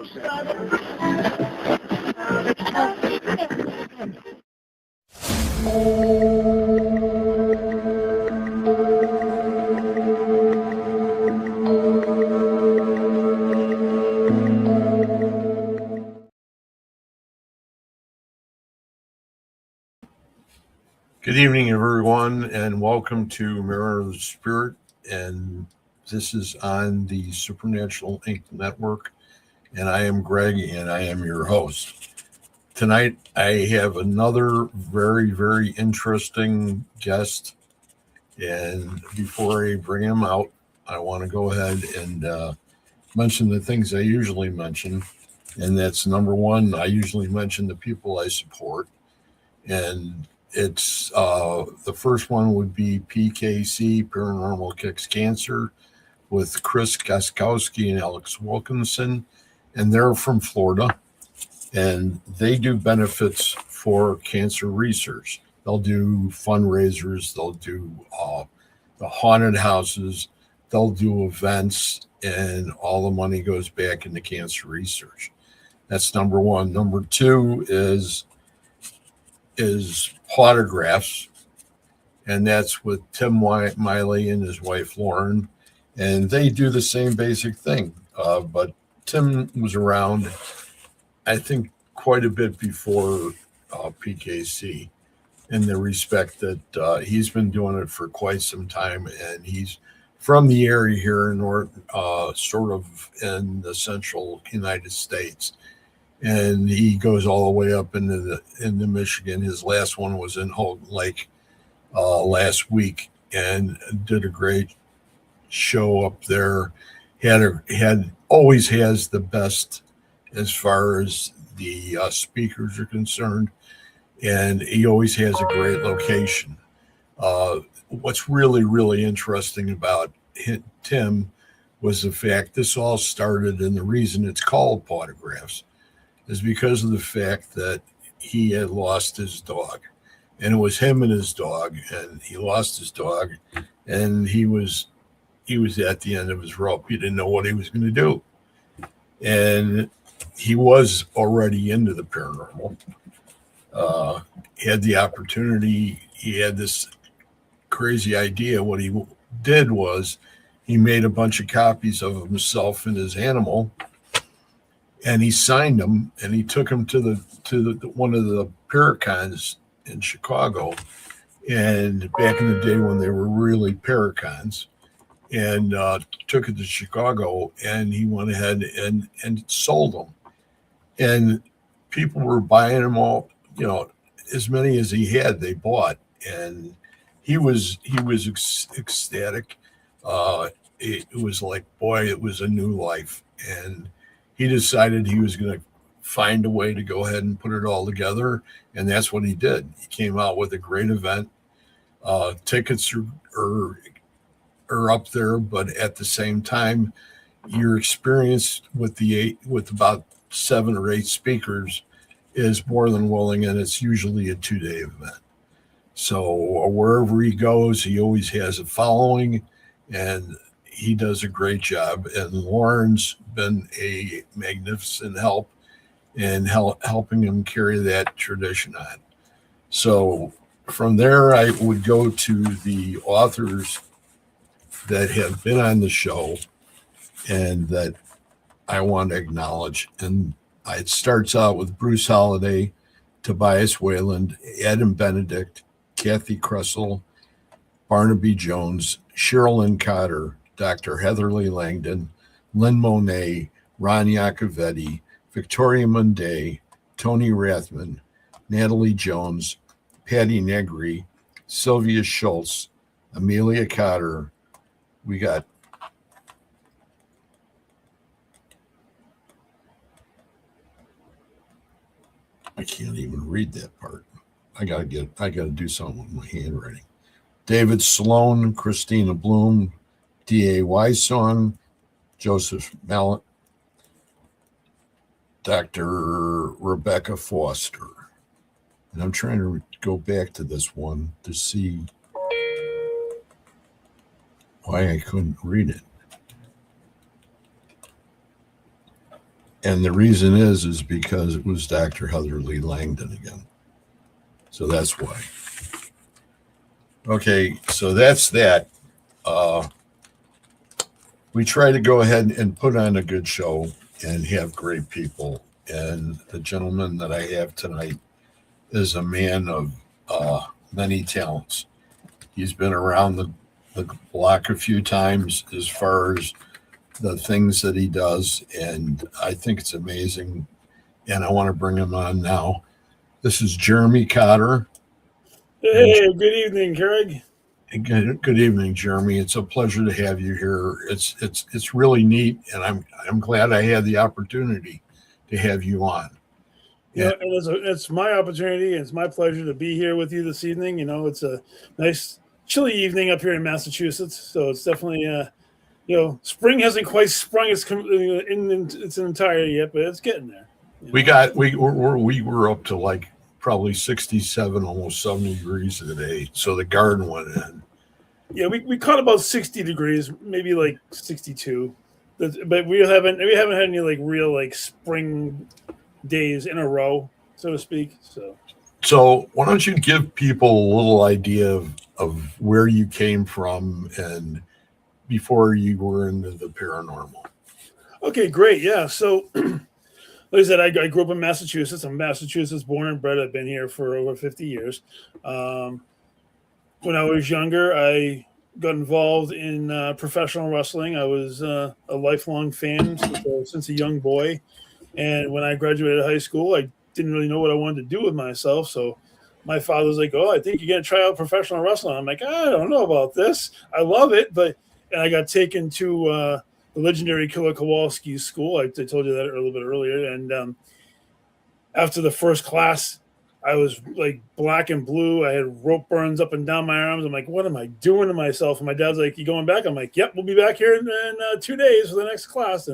Good evening, everyone, and welcome to Mirror of the Spirit. And this is on the Supernatural Inc. network. And I am Greg, and I am your host. Tonight, I have another very, very interesting guest. And before I bring him out, I want to go ahead and mention the things I usually mention. And that's number one, I usually mention the people I support. And it's the first one would be PKC, Paranormal Kicks Cancer, with Chris Gaskowski and Alex Wilkinson. And they're from Florida. And they do benefits for cancer research. They'll do fundraisers, they'll do the haunted houses, they'll do events, and all the money goes back into cancer research. That's number one. Number two is autographs, and that's with Tim Miley and his wife Lauren, and they do the same basic thing. But Tim was around, I think, quite a bit before PKC, in the respect that he's been doing it for quite some time, and he's from the area here in North, sort of in the central United States. And he goes all the way up into Michigan. His last one was in Houghton Lake last week, and did a great show up there. Had always has the best as far as the speakers are concerned, and he always has a great location. What's really, really interesting about Tim was the fact this all started, and the reason it's called Potographs is because of the fact that he had lost his dog, and it was him and his dog, and he lost his dog, and he was at the end of his rope. He didn't know what he was going to do, and he was already into the paranormal. He had the opportunity. He had this crazy idea. What he did was he made a bunch of copies of himself and his animal, and he signed them, and he took them to the one of the Paracons in Chicago, and back in the day when they were really Paracons, and took it to Chicago, and he went ahead and sold them, and people were buying them all, as many as he had, they bought, and he was ecstatic. It was like, boy, it was a new life, and he decided he was going to find a way to go ahead and put it all together, and that's what he did. He came out with a great event. Tickets are up there, but at the same time, your experience with about 7 or 8 speakers is more than willing, and it's usually a 2-day event. So wherever he goes, he always has a following, and he does a great job. And Lauren's been a magnificent help in helping him carry that tradition on. So from there, I would go to the authors that have been on the show and that I want to acknowledge. And it starts out with Bruce Holliday, Tobias Wayland, Adam Benedict, Kathy Kressel, Barnaby Jones, Sherilyn Cotter, Dr. Heatherly Langdon, Lynn Monet, Ron Iacovetti, Victoria Munday, Tony Rathman, Natalie Jones, Patty Negri, Sylvia Schultz, Amelia Cotter. We got I can't even read that part. I gotta do something with my handwriting. David Sloan, Christina Bloom, D.A. Wysong, Joseph Mallet, Dr. Rebecca Foster. And I'm trying to go back to this one to see why I couldn't read it. And the reason is because it was Dr. Heather Lee Langdon again. So that's why. Okay, so that's that. Uh, we try to go ahead and put on a good show and have great people. And the gentleman that I have tonight is a man of many talents. He's been around the block a few times as far as the things that he does, and I think it's amazing. And I want to bring him on now. This is Jeremy Cotter. Hey, good evening, Craig. Good evening, Jeremy. It's a pleasure to have you here. It's really neat, and I'm glad I had the opportunity to have you on. You know, and it's my opportunity. And it's my pleasure to be here with you this evening. You know, it's a nice chilly evening up here in Massachusetts, so it's definitely spring hasn't quite sprung in its entirety yet, but it's getting there. We were up to like probably 67, almost 70 degrees today, so the garden went in. Yeah, we caught about 60 degrees, maybe like 62, but we haven't had any like real like spring days in a row, so to speak. So why don't you give people a little idea of where you came from and before you were into the paranormal? Okay, great. Yeah. So, like I said, I grew up in Massachusetts. I'm Massachusetts born and bred. I've been here for over 50 years. When I was younger, I got involved in professional wrestling. I was a lifelong fan since a young boy. And when I graduated high school, I didn't really know what I wanted to do with myself. So my father was like, "Oh, I think you're going to try out professional wrestling." I'm like, "I don't know about this. I love it." And I got taken to the legendary Killer Kowalski's school. I told you that a little bit earlier. And after the first class, I was like black and blue. I had rope burns up and down my arms. I'm like, what am I doing to myself? And my dad's like, "You going back?" I'm like, "Yep, we'll be back here in 2 days for the next class."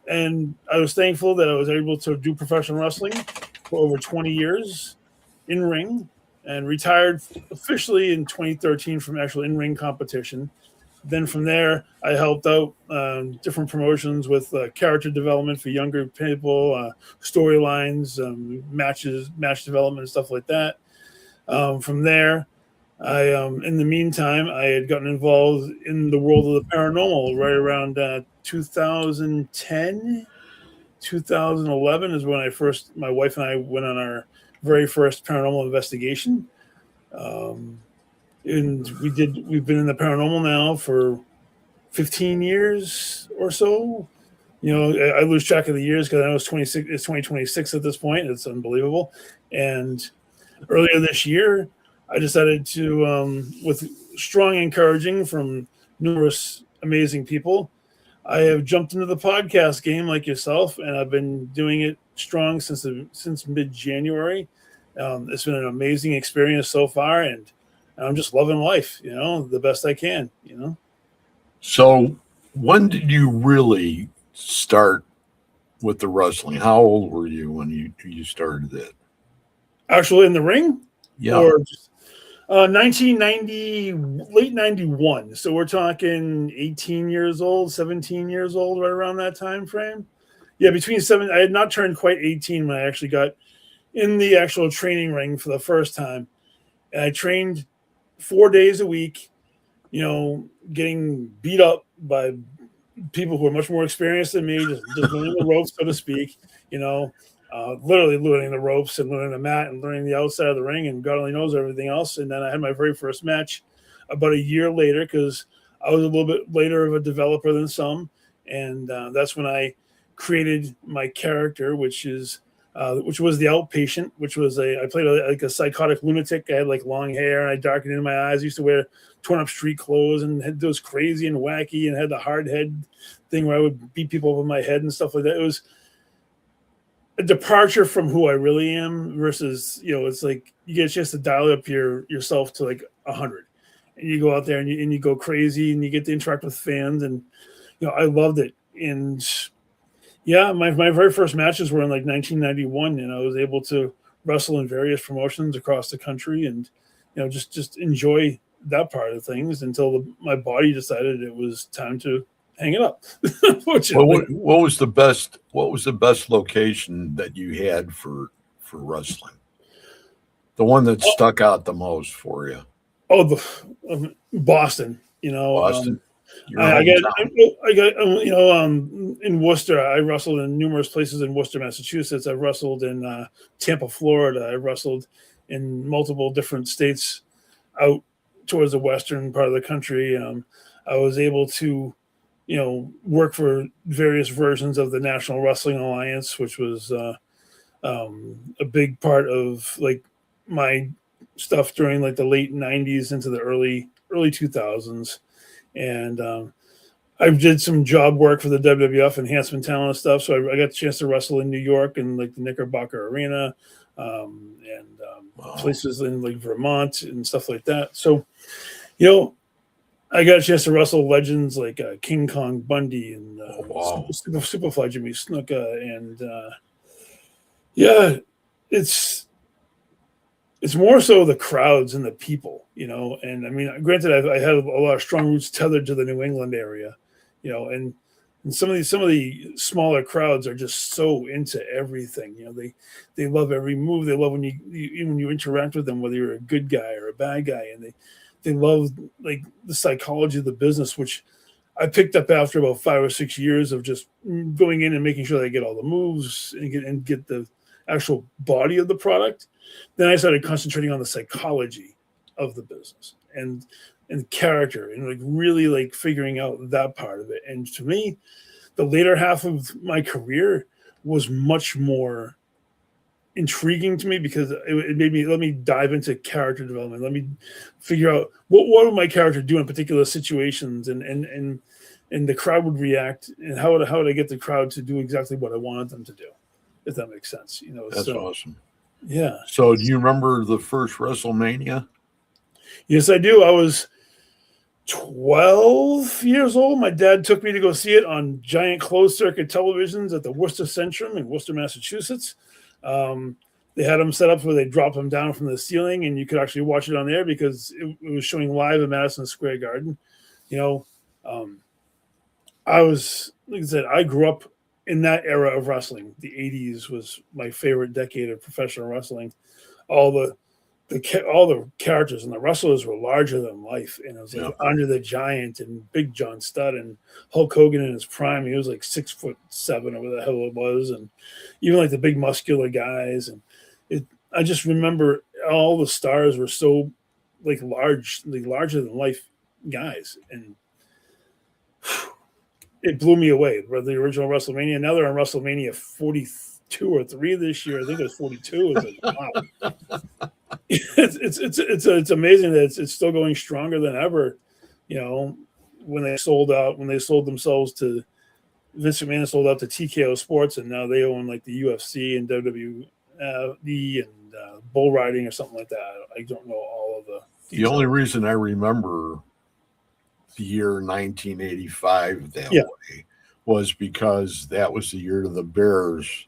And I was thankful that I was able to do professional wrestling for over 20 years in ring, and retired officially in 2013 from actual in-ring competition. Then from there, I helped out different promotions with character development for younger people, storylines, match development, stuff like that. From there, in the meantime, I had gotten involved in the world of the paranormal right around 2010, 2011 is when my wife and I went on our very first paranormal investigation. Um, and we've been in the paranormal now for 15 years or so. You know, I lose track of the years because I know it's 2026 at this point. It's unbelievable. And earlier this year, I decided to, with strong encouraging from numerous amazing people, I have jumped into the podcast game like yourself, and I've been doing it strong since mid January. It's been an amazing experience so far, and I'm just loving life, the best I can, So when did you really start with the wrestling? How old were you when you started that? Actually, in the ring, Yeah. or just 1990, late 91. So we're talking 18 years old, 17 years old, right around that time frame. Yeah, between seven. I had not turned quite 18 when I actually got in the actual training ring for the first time. And I trained 4 days a week, getting beat up by people who are much more experienced than me, just learning the ropes, so to speak, literally learning the ropes and learning the mat and learning the outside of the ring, and God only knows everything else. And then I had my very first match about a year later because I was a little bit later of a developer than some. And that's when I created my character, which was the outpatient, which was I played like a psychotic lunatic. I had like long hair and I darkened in my eyes. I used to wear torn up street clothes and had those crazy and wacky, and had the hard head thing where I would beat people over my head and stuff like that. It was a departure from who I really am versus, it's like you get a chance to dial up yourself to like 100, and you go out there and you go crazy and you get to interact with fans, and I loved it. And yeah, my very first matches were in like 1991, and I was able to wrestle in various promotions across the country, and just enjoy that part of things until my body decided it was time to hang it up. Well, Unfortunately. what was the best? What was the best location that you had for wrestling? The one that stuck out the most for you? Oh, Boston. Boston, your I got, hometown. in Worcester. I wrestled in numerous places in Worcester, Massachusetts. I wrestled in Tampa, Florida. I wrestled in multiple different states out towards the western part of the country. I was able to, work for various versions of the National Wrestling Alliance, which was a big part of like my stuff during like the late '90s into the early 2000s, and I did some job work for the WWF enhancement talent stuff. So I got the chance to wrestle in New York and like the Knickerbocker Arena, and Wow. places in like Vermont and stuff like that. So, you know, I got a chance to wrestle legends like King Kong Bundy and Oh, wow. Superfly Jimmy Snuka, and yeah, it's it's more so the crowds and the people, And I mean, granted, I had a lot of strong roots tethered to the New England area, and some of the smaller crowds are just so into everything. They love every move. They love when you interact with them, whether you're a good guy or a bad guy, and they love like the psychology of the business, which I picked up after about 5 or 6 years of just going in and making sure they get all the moves and get the actual body of the product. Then I started concentrating on the psychology of the business and character and like really like figuring out that part of it. And to me, the later half of my career was much more intriguing to me because it made me let me dive into character development. Let me figure out what would my character do in particular situations, and the crowd would react, and how would I get the crowd to do exactly what I wanted them to do, if that makes sense. That's So awesome. yeah. So, do you remember the first WrestleMania? Yes, I do. I was 12 years old. My dad took me to go see it on giant closed circuit televisions at the Worcester Centrum in Worcester, Massachusetts. Um, they had them set up where they dropped them down from the ceiling, and you could actually watch it on there because it was showing live in Madison Square Garden. You know, um, I was, like I said, I grew up in that era of wrestling. The '80s was my favorite decade of professional wrestling. All all the characters and the wrestlers were larger than life, and it was like Yeah. Andre the Giant and Big John Studd and Hulk Hogan in his prime. He was like 6'7" or whatever the hell it was, and even like the big muscular guys. And it, I just remember all the stars were so like larger than life guys, and it blew me away. The original WrestleMania. Now they're on WrestleMania 42 or 3 this year. I think it was 42. It's like wow. It's amazing that it's still going stronger than ever. When they sold out, when they sold themselves to Vince McMahon, sold out to TKO Sports, and now they own like the UFC and WWE and bull riding or something like that. I don't know all of the The details. only reason I remember the year 1985 that Yeah. way was because that was the year the Bears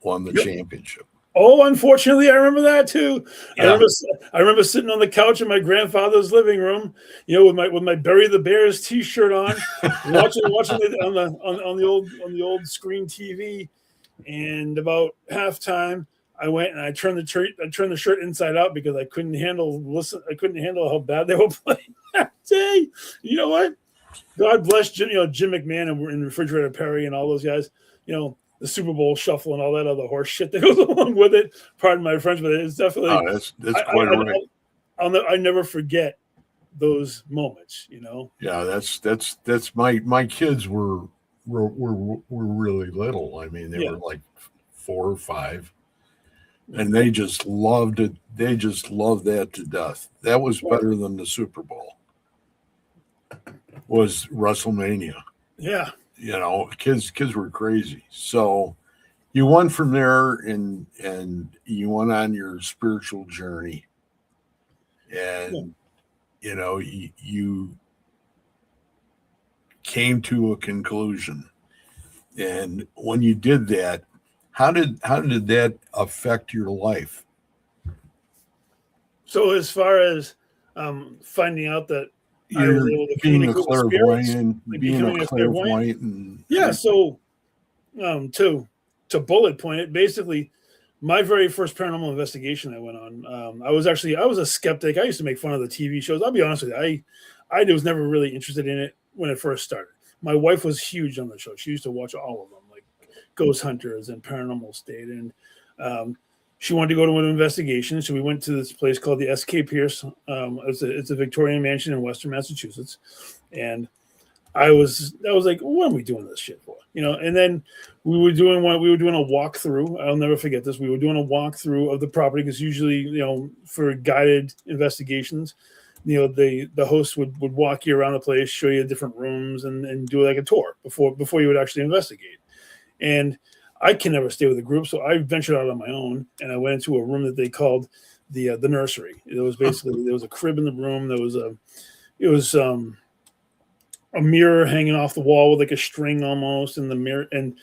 won the championship. Oh, unfortunately, I remember that too. Yeah. I remember sitting on the couch in my grandfather's living room, with my Bury the Bears T-shirt on, watching it on the old screen TV. And about halftime, I went and I turned the shirt inside out because I couldn't handle how bad they were playing that day. You know what? God bless Jim McMahon and Refrigerator Perry and all those guys. The Super Bowl shuffle and all that other horse shit that goes along with it. Pardon my French, but it's definitely that's quite right. I never forget those moments. Yeah, that's my kids were really little. I mean, they were like 4 or 5, and they just loved it. They just loved that to death. That was better than the Super Bowl. Was WrestleMania. Yeah. Kids were crazy. So you went from there and you went on your spiritual journey, and you came to a conclusion. And when you did that, how did that affect your life? So as far as finding out that I was You're able to being a communicate with spirits, like being a becoming a clairvoyant. clairvoyant, and Yeah. So to bullet point it, basically, my very first paranormal investigation I went on, I was a skeptic. I used to make fun of the TV shows. I'll be honest with you, I was never really interested in it when it first started. My wife was huge on the show. She used to watch all of them, like Ghost Hunters and Paranormal State, and she wanted to go to an investigation. So we went to this place called the S.K. Pierce. It's a Victorian mansion in Western Massachusetts, and I was like, what are we doing this shit for? And then we were doing a walkthrough. I'll never forget this. We were doing a walkthrough of the property because usually, for guided investigations, the host would walk you around the place, show you different rooms, and do like a tour before you would actually investigate. And I can never stay with a group, so I ventured out on my own, and I went into a room that they called the nursery. It was basically, there was a crib in the room. There was a mirror hanging off the wall with like a string almost in the mirror. And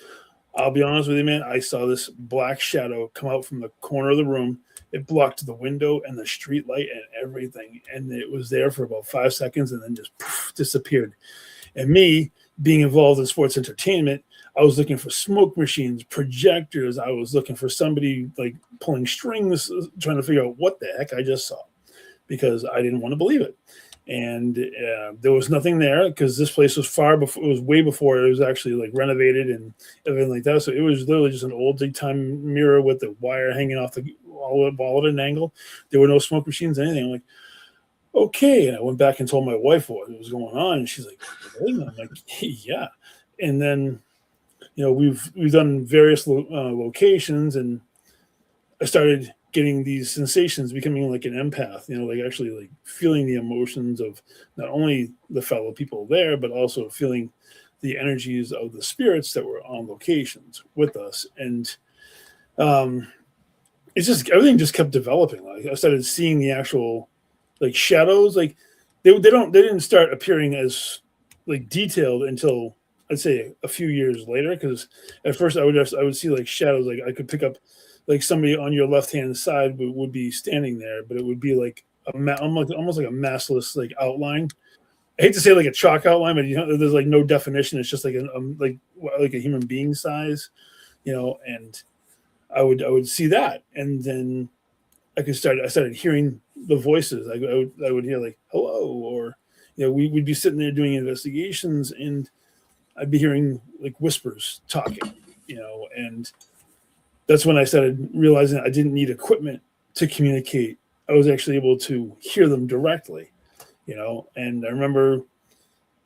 I'll be honest with you, man, I saw this black shadow come out from the corner of the room. It blocked the window and the street light and everything. And it was there for about 5 seconds and then just disappeared. And me being involved in sports entertainment, I was looking for smoke machines, projectors. I was looking for somebody like pulling strings, trying to figure out what the heck I just saw, because I didn't want to believe it. And there was nothing there because this place was way before it was actually like renovated and everything like that. So it was literally just an old time mirror with the wire hanging off the wall at an angle. There were no smoke machines, anything. I'm like, okay. And I went back and told my wife what was going on, and she's like, really? I'm like, yeah. And then, we've done various locations, and I started getting these sensations, becoming like an empath, like actually like feeling the emotions of not only the fellow people there, but also feeling the energies of the spirits that were on locations with us. And it's just, everything just kept developing. Like I started seeing the actual like shadows, like they didn't start appearing as like detailed until I'd say a few years later. Cause at first I would see like shadows, like I could pick up like somebody on your left-hand side would be standing there, but it would be like almost like a massless like outline. I hate to say like a chalk outline, but there's like no definition. It's just like like a human being size, and I would see that, and then I started hearing the voices. I would hear like hello, or we'd be sitting there doing investigations, and I'd be hearing like whispers talking, and that's when I started realizing I didn't need equipment to communicate. I was actually able to hear them directly, and I remember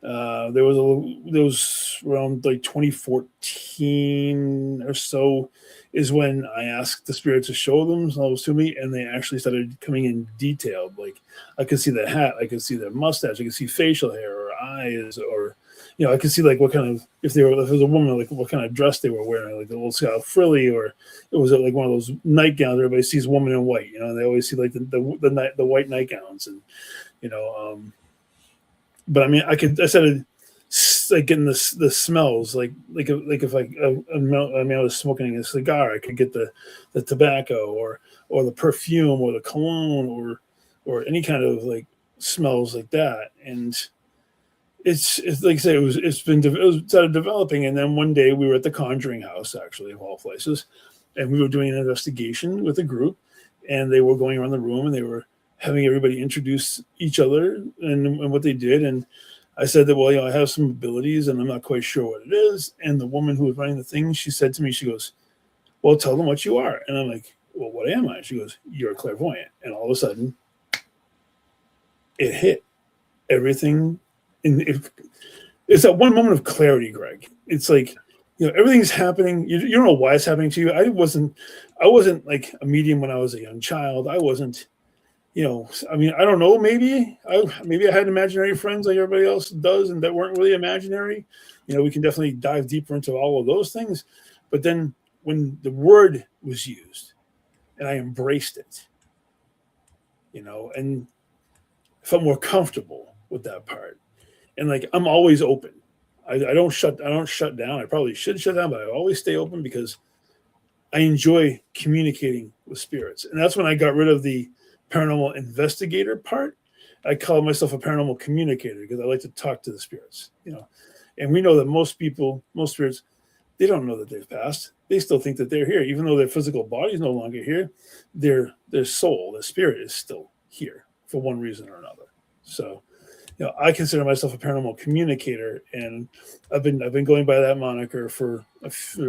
there was around like 2014 or so is when I asked the spirits to show themselves to me, and they actually started coming in detailed. Like I could see the hat, I could see their mustache, I could see facial hair or eyes, or I could see like what kind of, if it was a woman, like what kind of dress they were wearing, like the little scout frilly, or it was like one of those nightgowns. Everybody sees a woman in white, they always see like the white nightgowns, and but I mean, I started like getting the smells, like if I was smoking a cigar, I could get the tobacco or the perfume or the cologne or any kind of like smells like that. And it's like I say, it started developing. And then one day we were at the Conjuring House, actually, of all places, and we were doing an investigation with a group, and they were going around the room and they were having everybody introduce each other and what they did. And I said that, well, I have some abilities and I'm not quite sure what it is. And the woman who was running the thing, she said to me, she goes, well, tell them what you are. And I'm like, well, what am I? She goes, you're a clairvoyant. And all of a sudden it hit everything. It's that one moment of clarity, Greg. It's like, everything's happening. You don't know why it's happening to you. I wasn't like a medium when I was a young child. I wasn't, I mean, I don't know. Maybe I had imaginary friends like everybody else does, and that weren't really imaginary. We can definitely dive deeper into all of those things. But then when the word was used, and I embraced it, and felt more comfortable with that part, and like I'm always open. I don't shut down. I probably should shut down, but I always stay open because I enjoy communicating with spirits, and that's when I got rid of the paranormal investigator part. I call myself a paranormal communicator because I like to talk to the spirits, you know. And we know that most spirits, they don't know that they've passed. They still think that they're here, even though their physical body is no longer here. Their soul, their spirit is still here for one reason or another. So, you know, I consider myself a paranormal communicator, and I've been going by that moniker for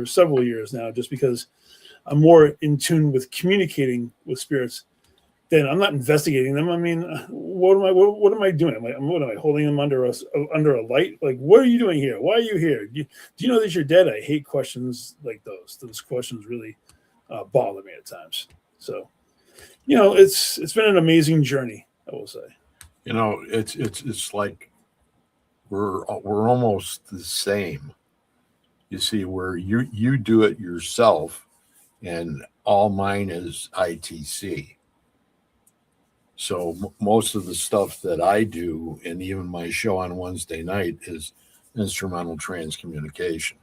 several years now, just because I'm more in tune with communicating with spirits. Then I'm not investigating them. I mean, what am I doing? What am I holding them under a light? Like, what are you doing here? Why are you here? Do you know that you're dead? I hate questions like those. Those questions really bother me at times. So, you know, it's been an amazing journey, I will say. You know, it's like we're almost the same. You see, where you do it yourself, and all mine is ITC. So most of the stuff that I do, and even my show on Wednesday night, is instrumental transcommunication.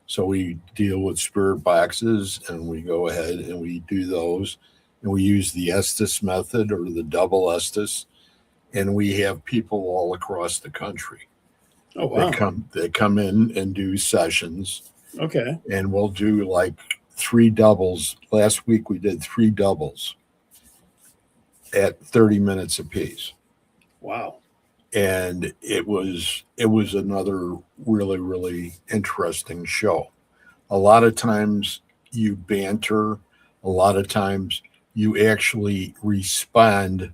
So we deal with spirit boxes, and we go ahead and we do those, and we use the Estes method or the double Estes, and we have people all across the country. Oh wow! They come in and do sessions, Okay. and we'll do like 3 doubles. Last week we did 3 doubles at 30 minutes apiece. Wow. And it was another really, really interesting show. A lot of times you banter, a lot of times you actually respond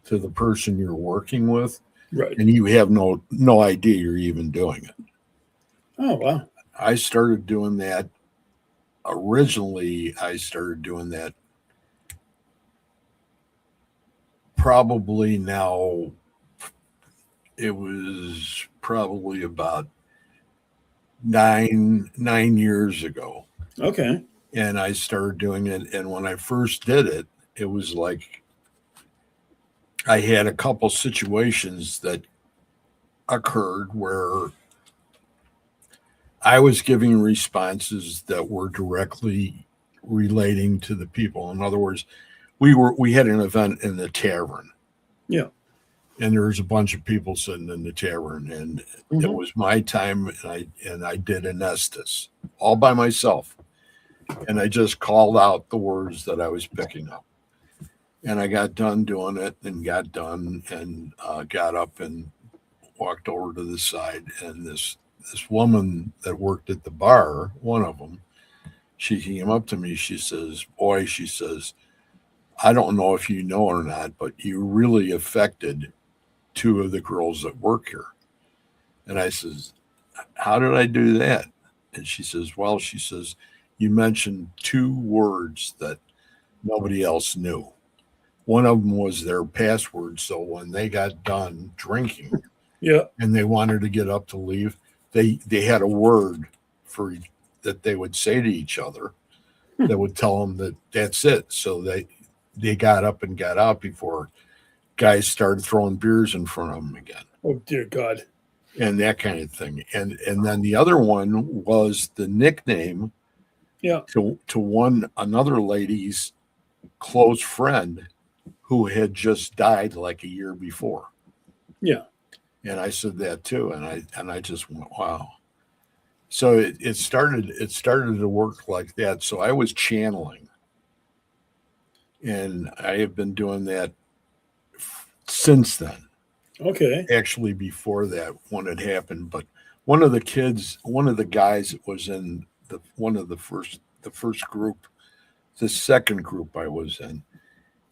to the person you're working with, Right. and you have no idea you're even doing it. Oh wow. I started doing that originally. I started doing that probably now, it was probably about nine years ago. Okay. And I started doing it. And when I first did it, it was like I had a couple situations that occurred where I was giving responses that were directly relating to the people. In other words, we had an event in the tavern. Yeah. And there was a bunch of people sitting in the tavern, and it was my time, and I did an Estes all by myself, and I just called out the words that I was picking up, and I got done doing it, and got done, and got up and walked over to the side, and this woman that worked at the bar, one of them, she came up to me. She says, "Boy," she says, "I don't know if you know or not, but you really affected 2 of the girls that work here." And I says, "How did I do that?" And she says, "Well," she says, "you mentioned 2 words that nobody else knew. One of them was their password. So when they got done drinking, Yeah. and they wanted to get up to leave, they had a word for that they would say to each other that would tell them that that's it." So they got up and got out before guys started throwing beers in front of them again. Oh dear God. And that kind of thing. And then the other one was the nickname to another lady's close friend who had just died like a year before. Yeah. And I said that too. And I just went, wow. So it started to work like that. So I was channeling. And I have been doing that since then. Okay. Actually, before that, when it happened, but one of the guys that was in the first group, the second group I was in,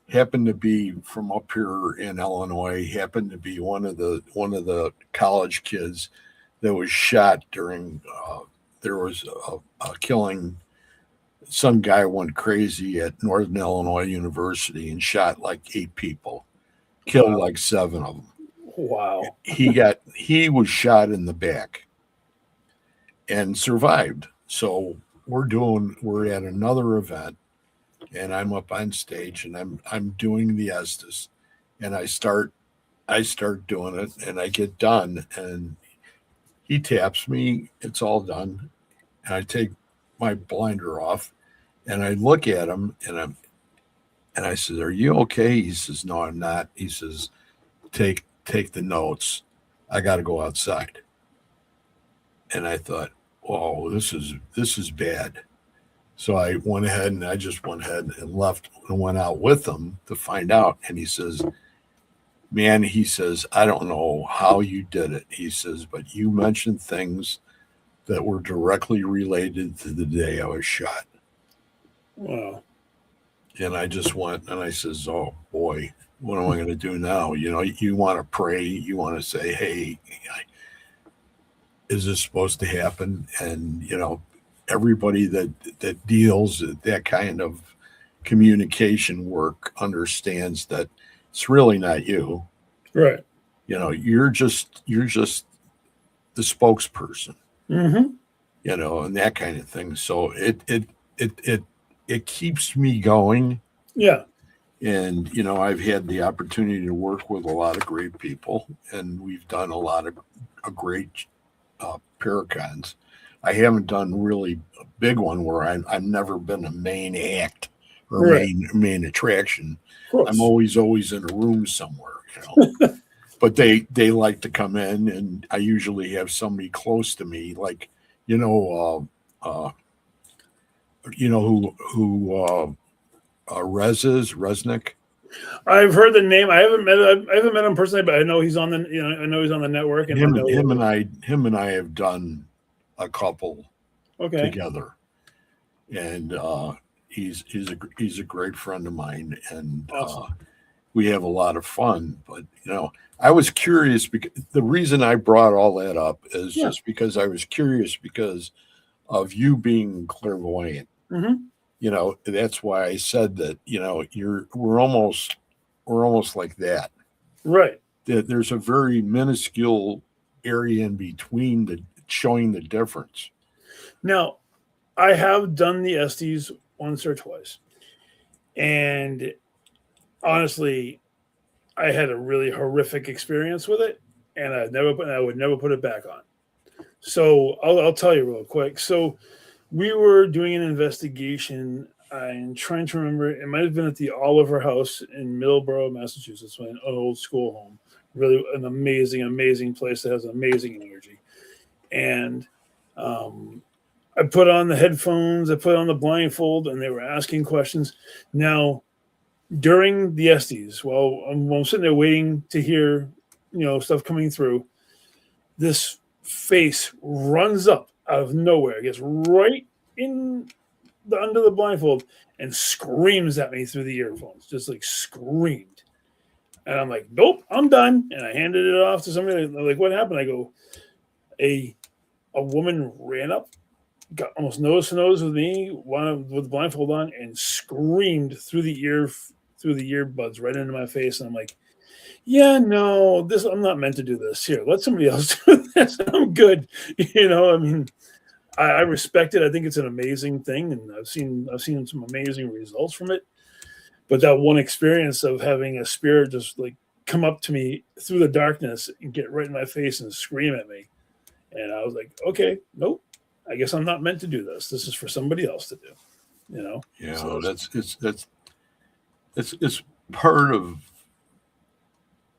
happened to be from up here in Illinois. Happened to be one of the college kids that was shot during. There was a killing. Some guy went crazy at Northern Illinois University and shot like 8 people, killed like 7 of them. Wow. He was shot in the back and survived. So we're at another event, and I'm up on stage, and I'm doing the Estes, and I start doing it, and I get done, and he taps me. It's all done, and I take my blinder off, and I look at him, and I said, "Are you okay?" He says, "No, I'm not." He says, take the notes. I got to go outside. And I thought, oh, this is bad. So I went ahead and left and went out with him to find out. And he says, man, he says, I don't know how you did it. He says, but you mentioned things that were directly related to the day I was shot. Wow. And I just went and I says, oh boy, what am I going to do now? You want to pray. You want to say, hey, is this supposed to happen? And, everybody that deals with that kind of communication work understands that it's really not you. Right. You're just the spokesperson, Mm-hmm. And that kind of thing. So it keeps me going. Yeah. And, I've had the opportunity to work with a lot of great people, and we've done a lot of great Paracons. I haven't done really a big one where I've never been a main act or Right. main attraction. Of course. I'm always in a room somewhere, But they like to come in, and I usually have somebody close to me, like who Rez is Resnick. I've heard the name. I haven't met him personally, but I know he's on the I know he's on the network, and him and I have done a couple together, and he's a great friend of mine, and awesome. We have a lot of fun. But I was curious because the reason I brought all that up is just because I was curious because of you being clairvoyant. Mm-hmm. That's why I said that. We're almost like that. Right. There's a very minuscule area in between showing the difference. Now, I have done the Estes once or twice, and honestly, I had a really horrific experience with it, and I would never put it back on. So I'll tell you real quick. So we were doing an investigation. I'm trying to remember. It might have been at the Oliver House in Middleborough, Massachusetts, an old school home. Really an amazing, amazing place that has amazing energy. And I put on the headphones, I put on the blindfold, and they were asking questions. Now, during the Estes, while I'm sitting there waiting to hear, stuff coming through, this face runs up out of nowhere, gets right in under the blindfold, and screams at me through the earphones, just like screamed. And I'm like, nope, I'm done. And I handed it off to somebody. They're like, what happened? I go, a woman ran up, got almost nose to nose with me, with the blindfold on, and screamed through the earbuds right into my face. And I'm like, yeah, no, I'm not meant to do this. Here, let somebody else do this. I'm good. I mean, I respect it. I think it's an amazing thing, and I've seen some amazing results from it. But that one experience of having a spirit just like come up to me through the darkness and get right in my face and scream at me, and I was like, okay, nope, I guess I'm not meant to do this. This is for somebody else to do. Yeah, so it's part of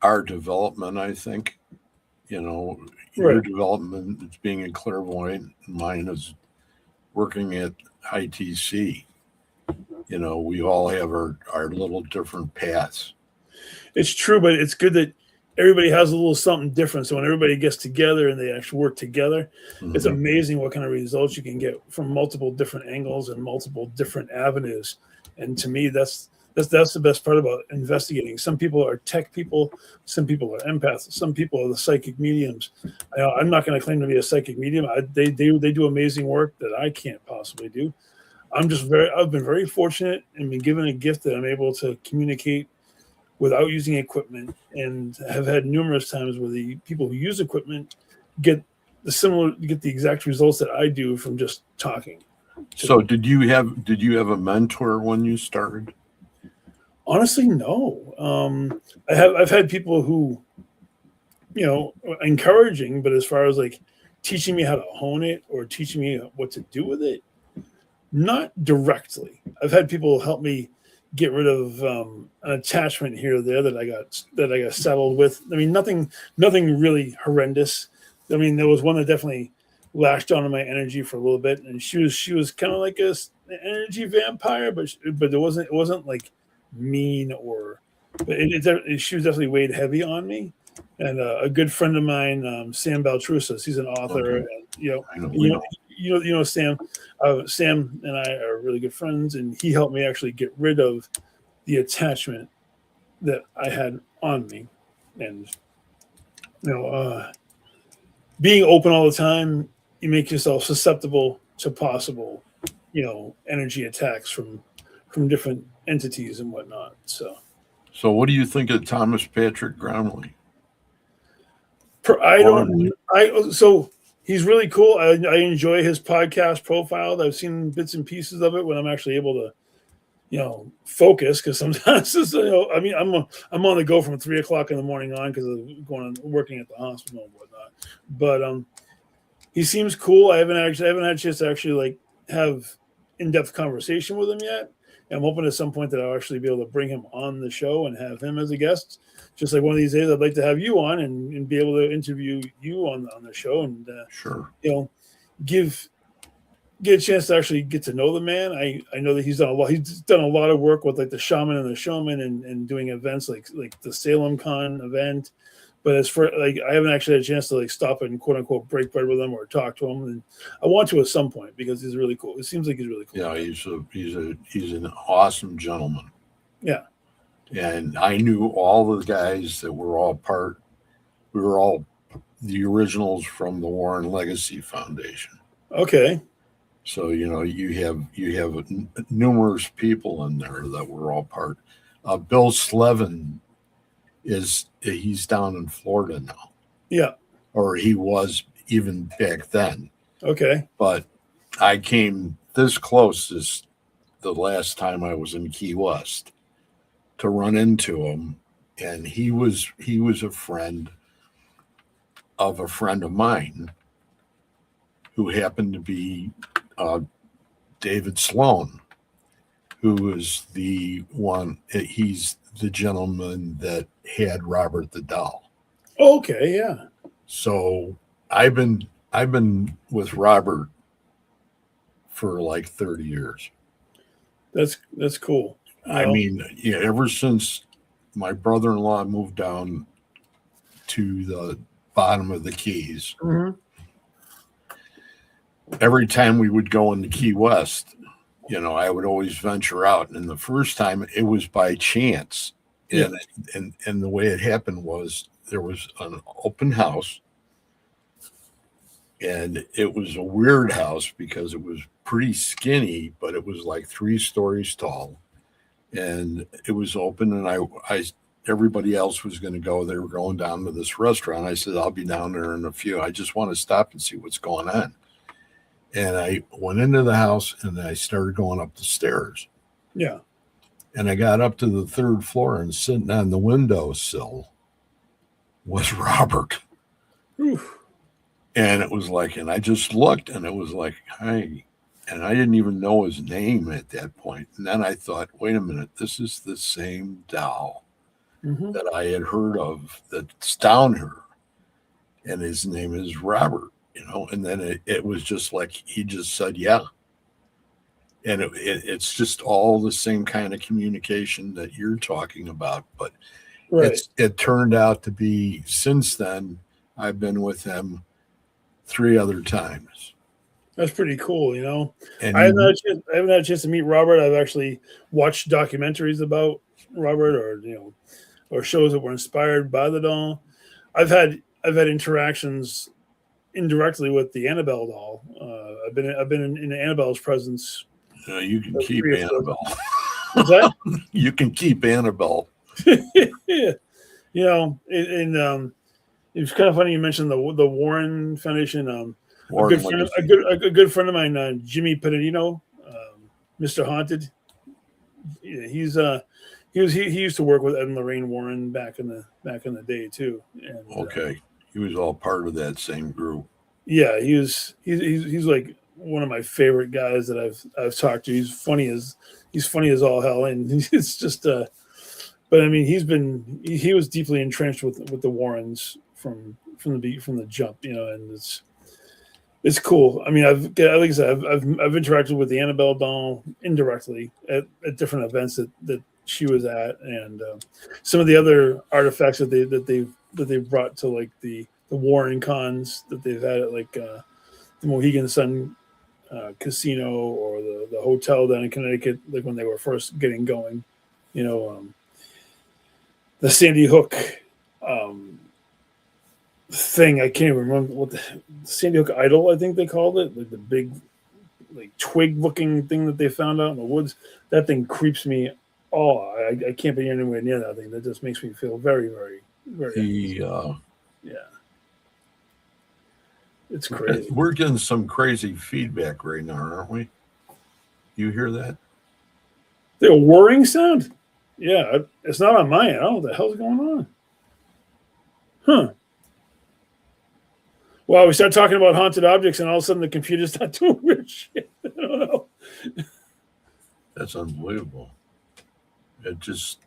our development, I think. Your development is being a clairvoyant. Mine is working at ITC. We all have our little different paths. It's true, but it's good that everybody has a little something different. So when everybody gets together and they actually work together, it's amazing what kind of results you can get from multiple different angles and multiple different avenues. And to me, that's the best part about investigating. Some people are tech people, some people are empaths, some people are the psychic mediums. I'm not going to claim to be a psychic medium. They do amazing work that I can't possibly do. I've been very fortunate and been given a gift that I'm able to communicate without using equipment, and have had numerous times where the people who use equipment get the exact results that I do from just talking. So did you have a mentor when you started? Honestly, no. I've had people who, encouraging, but as far as like teaching me how to hone it or teaching me what to do with it, not directly. I've had people help me get rid of an attachment here or there that I got settled with. I mean, nothing really horrendous. I mean, there was one that definitely lashed onto my energy for a little bit, and she was kind of like an energy vampire, but it wasn't like mean or, but she was definitely weighed heavy on me. And a good friend of mine, Sam Baltrusas, he's an author. Okay. And, I know, we know. you know Sam. Sam and I are really good friends, and he helped me actually get rid of the attachment that I had on me. And being open all the time, you make yourself susceptible to possible, energy attacks from different entities and whatnot. So what do you think of Thomas Patrick Gromley? So he's really cool. I enjoy his podcast profile. I've seen bits and pieces of it when I'm actually able to, focus, because sometimes I mean, I'm on the go from 3:00 in the morning on because of working at the hospital and whatnot. But he seems cool. I haven't had a chance to actually like have in-depth conversation with him yet. And I'm hoping at some point that I'll actually be able to bring him on the show and have him as a guest. Just like one of these days, I'd like to have you on and be able to interview you on the show and Sure, get a chance to actually get to know the man. I know that he's done a lot of work with like the Shaman and the Showman and doing events like the Salem Con event. But as for like, I haven't actually had a chance to like stop and quote unquote break bread with him or talk to him, and I want to at some point because he's really cool. It seems like he's really cool. yeah, he's an awesome gentleman. Yeah, and I knew all the guys that were all part. We were all the originals from the Warren Legacy Foundation. Okay. So you have numerous people in there that were all part. Bill Slevin he's down in Florida now. Yeah. Or he was even back then. Okay. But I came this close as the last time I was in Key West to run into him, and he was a friend of a friend of mine who happened to be David Sloan, who was the one. He's the gentleman that had Robert the Doll. Okay, yeah. So I've been with Robert for like 30 years. That's cool. I mean, yeah, ever since my brother-in-law moved down to the bottom of the Keys, every time we would go into Key West, I would always venture out. And the first time it was by chance. And, and the way it happened was there was an open house, and it was a weird house because it was pretty skinny, but it was like 3 stories tall, and it was open. And I everybody else was going to go. They were going down to this restaurant. I said, I'll be down there in a few. I just want to stop and see what's going on. And I went into the house and I started going up the stairs. Yeah. And I got up to the 3rd floor, and sitting on the windowsill was Robert. Oof. And it was like, and I just looked, and it was like, hi. And I didn't even know his name at that point. And then I thought, wait a minute, this is the same doll that I had heard of that's down here. And his name is Robert, And then it was just like, he just said, yeah. And it's just all the same kind of communication that you're talking about. But it turned out to be, since then, I've been with him 3 other times. That's pretty cool, And I haven't had a chance to meet Robert. I've actually watched documentaries about Robert, or shows that were inspired by the doll. I've had interactions indirectly with the Annabelle doll. I've been in Annabelle's presence. You can keep Annabelle. What's that? You can keep Annabelle. Yeah. It was kind of funny you mentioned the Warren Foundation. A good friend of mine, Jimmy Pedadino, Mr. Haunted. Yeah, he used to work with Ed and Lorraine Warren back in the day too. And, okay, he was all part of that same group. Yeah, he's like one of my favorite guys that I've talked to. He's funny as all hell, and it's just but I mean, he was deeply entrenched with the Warrens from the jump, and it's cool. I mean, like I said, I've interacted with the Annabelle doll indirectly at different events that she was at, and some of the other artifacts that they've brought to like the Warren cons that they've had at like the Mohegan Sun casino or the hotel down in Connecticut, like when they were first getting going, the Sandy Hook thing. I can't even remember what the Sandy Hook idol, I think they called it, like the big like twig looking thing that they found out in the woods. That thing creeps me. Oh, I can't be anywhere near that thing. That just makes me feel very, very, very. Yeah, it's crazy. We're getting some crazy feedback right now, aren't we? You hear that? The whirring sound? Yeah, it's not on my end. I don't know what the hell's going on. Huh. Wow, we start talking about haunted objects, and all of a sudden the computer's not doing weird shit. I don't know. That's unbelievable. It just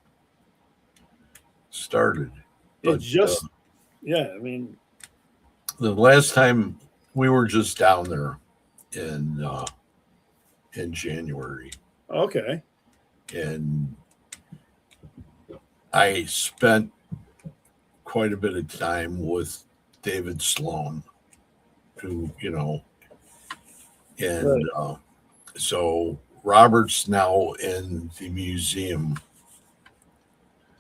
started. Yeah, I mean, the last time we were just down there in January. Okay. And I spent quite a bit of time with David Sloan, who, and so Robert's now in the museum.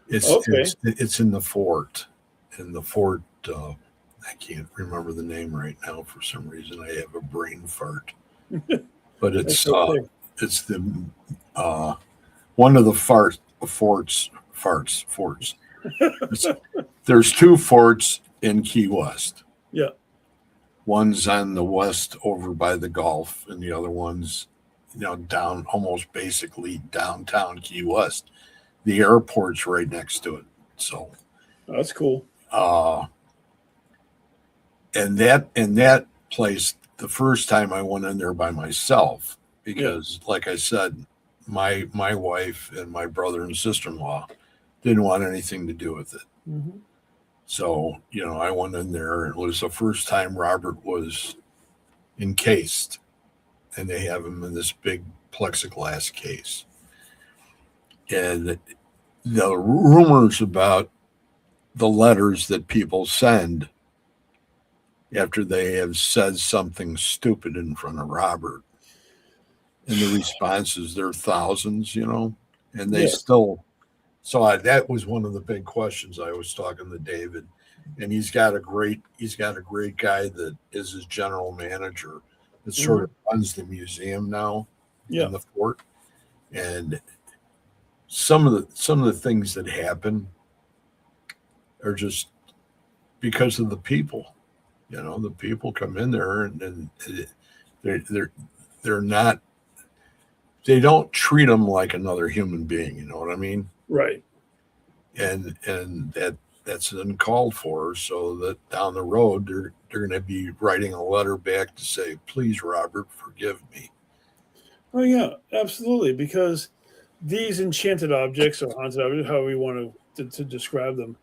It's in the fort. I can't remember the name right now for some reason. I have a brain fart, but it's the one of the forts. There's two forts in Key West. Yeah. One's on the west over by the Gulf, and the other one's, down almost basically downtown Key West. The airport's right next to it. So that's cool. And that place, the first time I went in there by myself, because like I said, my wife and my brother and sister-in-law didn't want anything to do with it. Mm-hmm. So, I went in there, and it was the first time Robert was encased, and they have him in this big plexiglass case. And the rumors about the letters that people send after they have said something stupid in front of Robert, and the responses, they're thousands, and they still. So that was one of the big questions. I was talking to David, and he's got a great guy that is his general manager that sort of runs the museum now in the fort. And some of the things that happen are just because of the people. The people come in there and they're not. They don't treat them like another human being. You know what I mean? Right. And that's uncalled for. So that down the road they're going to be writing a letter back to say, "Please, Robert, forgive me." Oh yeah, absolutely. Because these enchanted objects or haunted objects, however you want to describe them,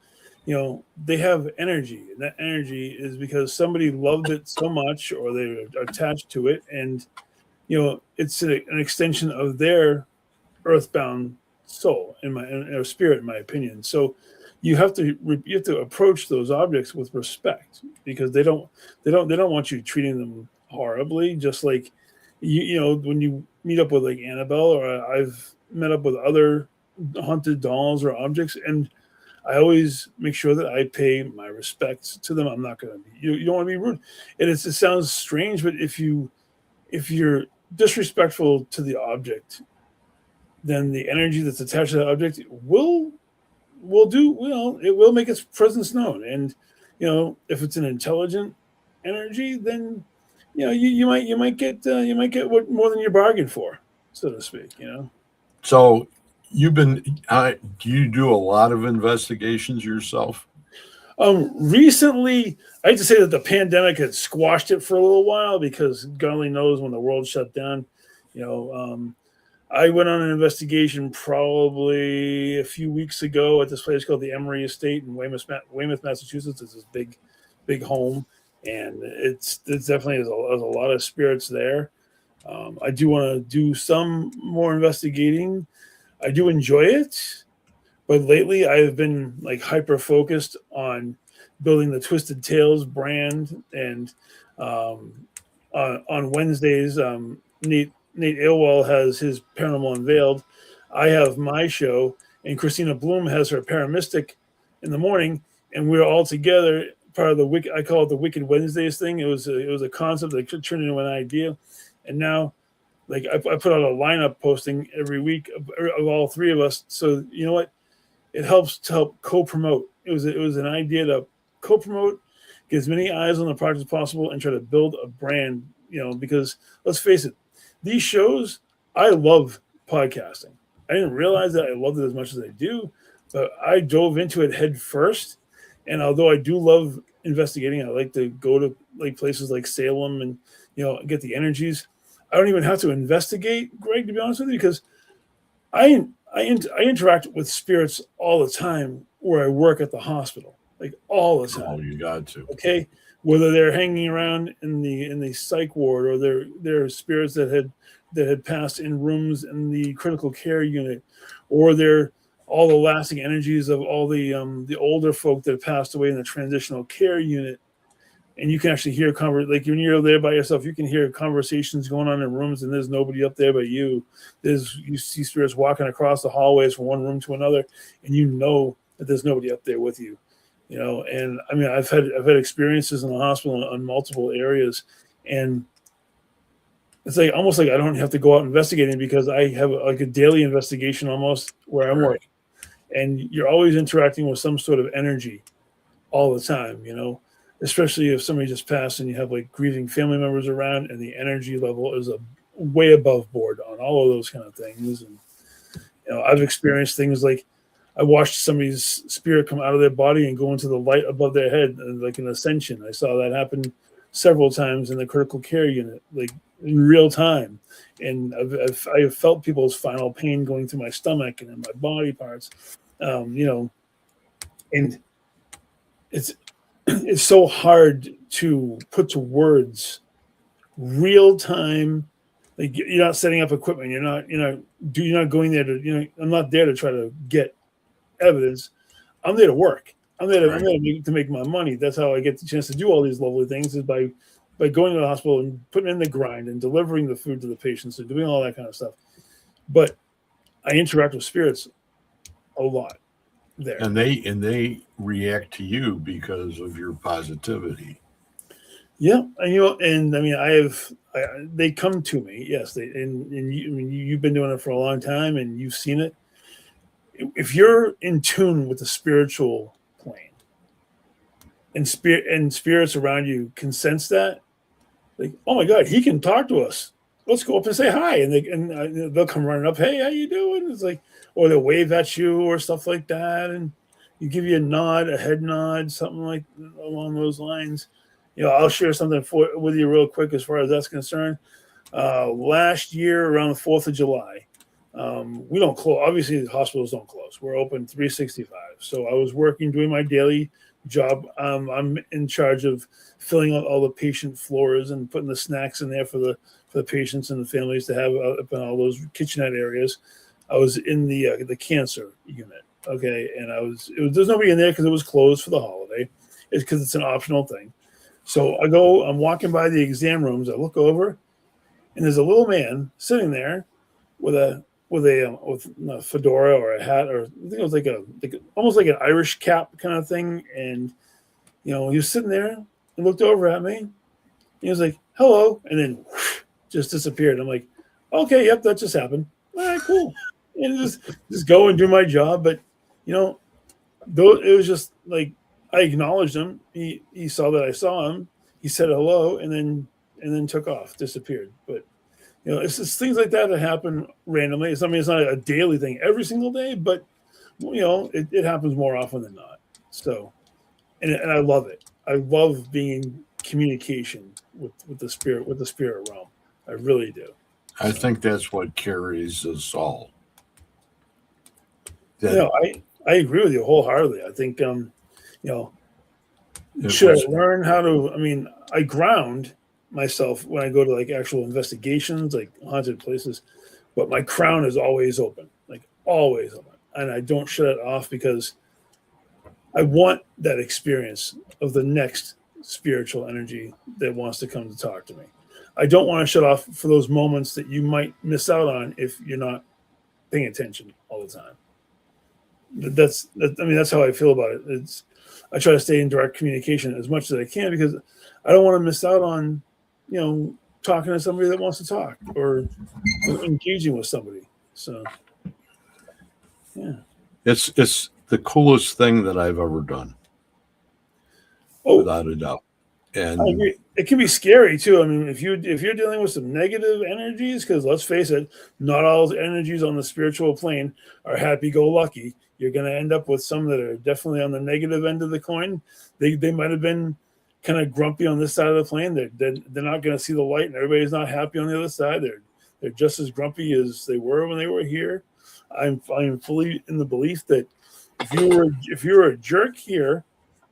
they have energy, and that energy is because somebody loved it so much, or they're attached to it, and it's an extension of their earthbound soul or spirit, in my opinion. So you have to approach those objects with respect, because they don't want you treating them horribly. Just like when you meet up with like Annabelle, or I've met up with other haunted dolls or objects, and I always make sure that I pay my respects to them. I'm not going to be, you don't want to be rude. And it sounds strange, but if you're disrespectful to the object, then the energy that's attached to the object will make its presence known. And if it's an intelligent energy, then you might get what more than you bargained for, so to speak. So do you do a lot of investigations yourself? Recently, I hate to say that the pandemic had squashed it for a little while because God only knows when the world shut down. You know, I went on an investigation probably a few weeks ago at this place called the Emory Estate in Weymouth, Massachusetts. It's this big home, and it's definitely there's a lot of spirits there. I do want to do some more investigating. I do enjoy it, but lately I've been like hyper focused on building the Twisted Tales brand, and um, on Wednesdays, Nate Ailwell has his Paranormal Unveiled. I have my show, and Christina Bloom has her Paramystic in the morning, and we're all together. Part of the Wicked, I call it the Wicked Wednesdays thing. It was a concept that turned into an idea, and now like I put out a lineup posting every week of all three of us. So you know what? It helps to help co-promote. It was an idea to co-promote, get as many eyes on the project as possible, and try to build a brand. Because let's face it, these shows, I love podcasting. I didn't realize that I loved it as much as I do, but I dove into it head first. And although I do love investigating, I like to go to like places like Salem and get the energies. I don't even have to investigate, Greg, to be honest with you, because I interact with spirits all the time where I work at the hospital, like all the time. Oh, you got to. Okay, whether they're hanging around in the psych ward, or they're spirits that had passed in rooms in the critical care unit, or they're all the lasting energies of all the older folk that have passed away in the transitional care unit. And you can actually hear like when you're there by yourself, you can hear conversations going on in rooms, and there's nobody up there but you. You see spirits walking across the hallways from one room to another, and you know that there's nobody up there with you. And I mean, I've had experiences in the hospital on multiple areas, and it's like almost like I don't have to go out investigating, because I have like a daily investigation almost where I'm working, and you're always interacting with some sort of energy all the time. Especially if somebody just passed and you have like grieving family members around, and the energy level is way above board on all of those kind of things. And I've experienced things like I watched somebody's spirit come out of their body and go into the light above their head, and like an ascension. I saw that happen several times in the critical care unit, like in real time. And I've felt people's final pain going through my stomach and in my body parts, and it's so hard to put to words real time. Like, you're not setting up equipment. You're not going there to, I'm not there to try to get evidence. I'm there to work. I'm there to make my money. That's how I get the chance to do all these lovely things, is by going to the hospital and putting in the grind and delivering the food to the patients and doing all that kind of stuff. But I interact with spirits a lot there. And they react to you because of your positivity. Yeah, and I mean, they come to me. Yes, you've been doing it for a long time, and you've seen it. If you're in tune with the spiritual plane, and spirits around you can sense that, like, oh my God, he can talk to us. Let's go up and say hi, and they'll come running up. Hey, how you doing? It's like, or they'll wave at you or stuff like that, and you give you a nod, a head nod, something like along those lines. I'll share something with you real quick as far as that's concerned. Last year, around the 4th of July, we don't close. Obviously, the hospitals don't close. We're open 365. So I was doing my daily job. I'm in charge of filling out all the patient floors and putting the snacks in there for the patients and the families to have up in all those kitchenette areas. I was in the cancer unit. Okay, and there's nobody in there because it was closed for the holiday. It's because it's an optional thing. So I'm walking by the exam rooms. I look over, and there's a little man sitting there with a fedora or a hat, or I think it was like almost like an Irish cap kind of thing. And he was sitting there and looked over at me. He was like, "Hello," and then just disappeared. I'm like, "Okay, yep, that just happened. All right, cool." And just go and do my job. But it was just like, I acknowledged him. He saw that I saw him. He said hello, and then took off, disappeared. But it's just things like that happen randomly. It's not a daily thing every single day, but it happens more often than not. So and I love it. I love being in communication with the spirit realm. I really do. I So, think that's what carries us all. you That know, I agree with you wholeheartedly. I think you know, it should I was learn how to? I mean, I ground myself when I go to like actual investigations, like haunted places, but my crown is always open, like always open, and I don't shut it off because I want that experience of the next spiritual energy that wants to come to talk to me. I don't want to shut off for those moments that you might miss out on if you're not paying attention all the time. I mean, that's how I feel about it. I try to stay in direct communication as much as I can because I don't want to miss out on, talking to somebody that wants to talk or engaging with somebody. So, yeah. it's the coolest thing that I've ever done, Oh, without a doubt. I And agree. It can be scary too. I mean, if you're dealing with some negative energies, because let's face it, not all energies on the spiritual plane are happy-go-lucky. You're going to end up with some that are definitely on the negative end of the coin. They might have been kind of grumpy on this side of the plane. They're not going to see the light, and everybody's not happy on the other side. They're just as grumpy as they were when they were here. I'm fully in the belief that if you were a jerk here,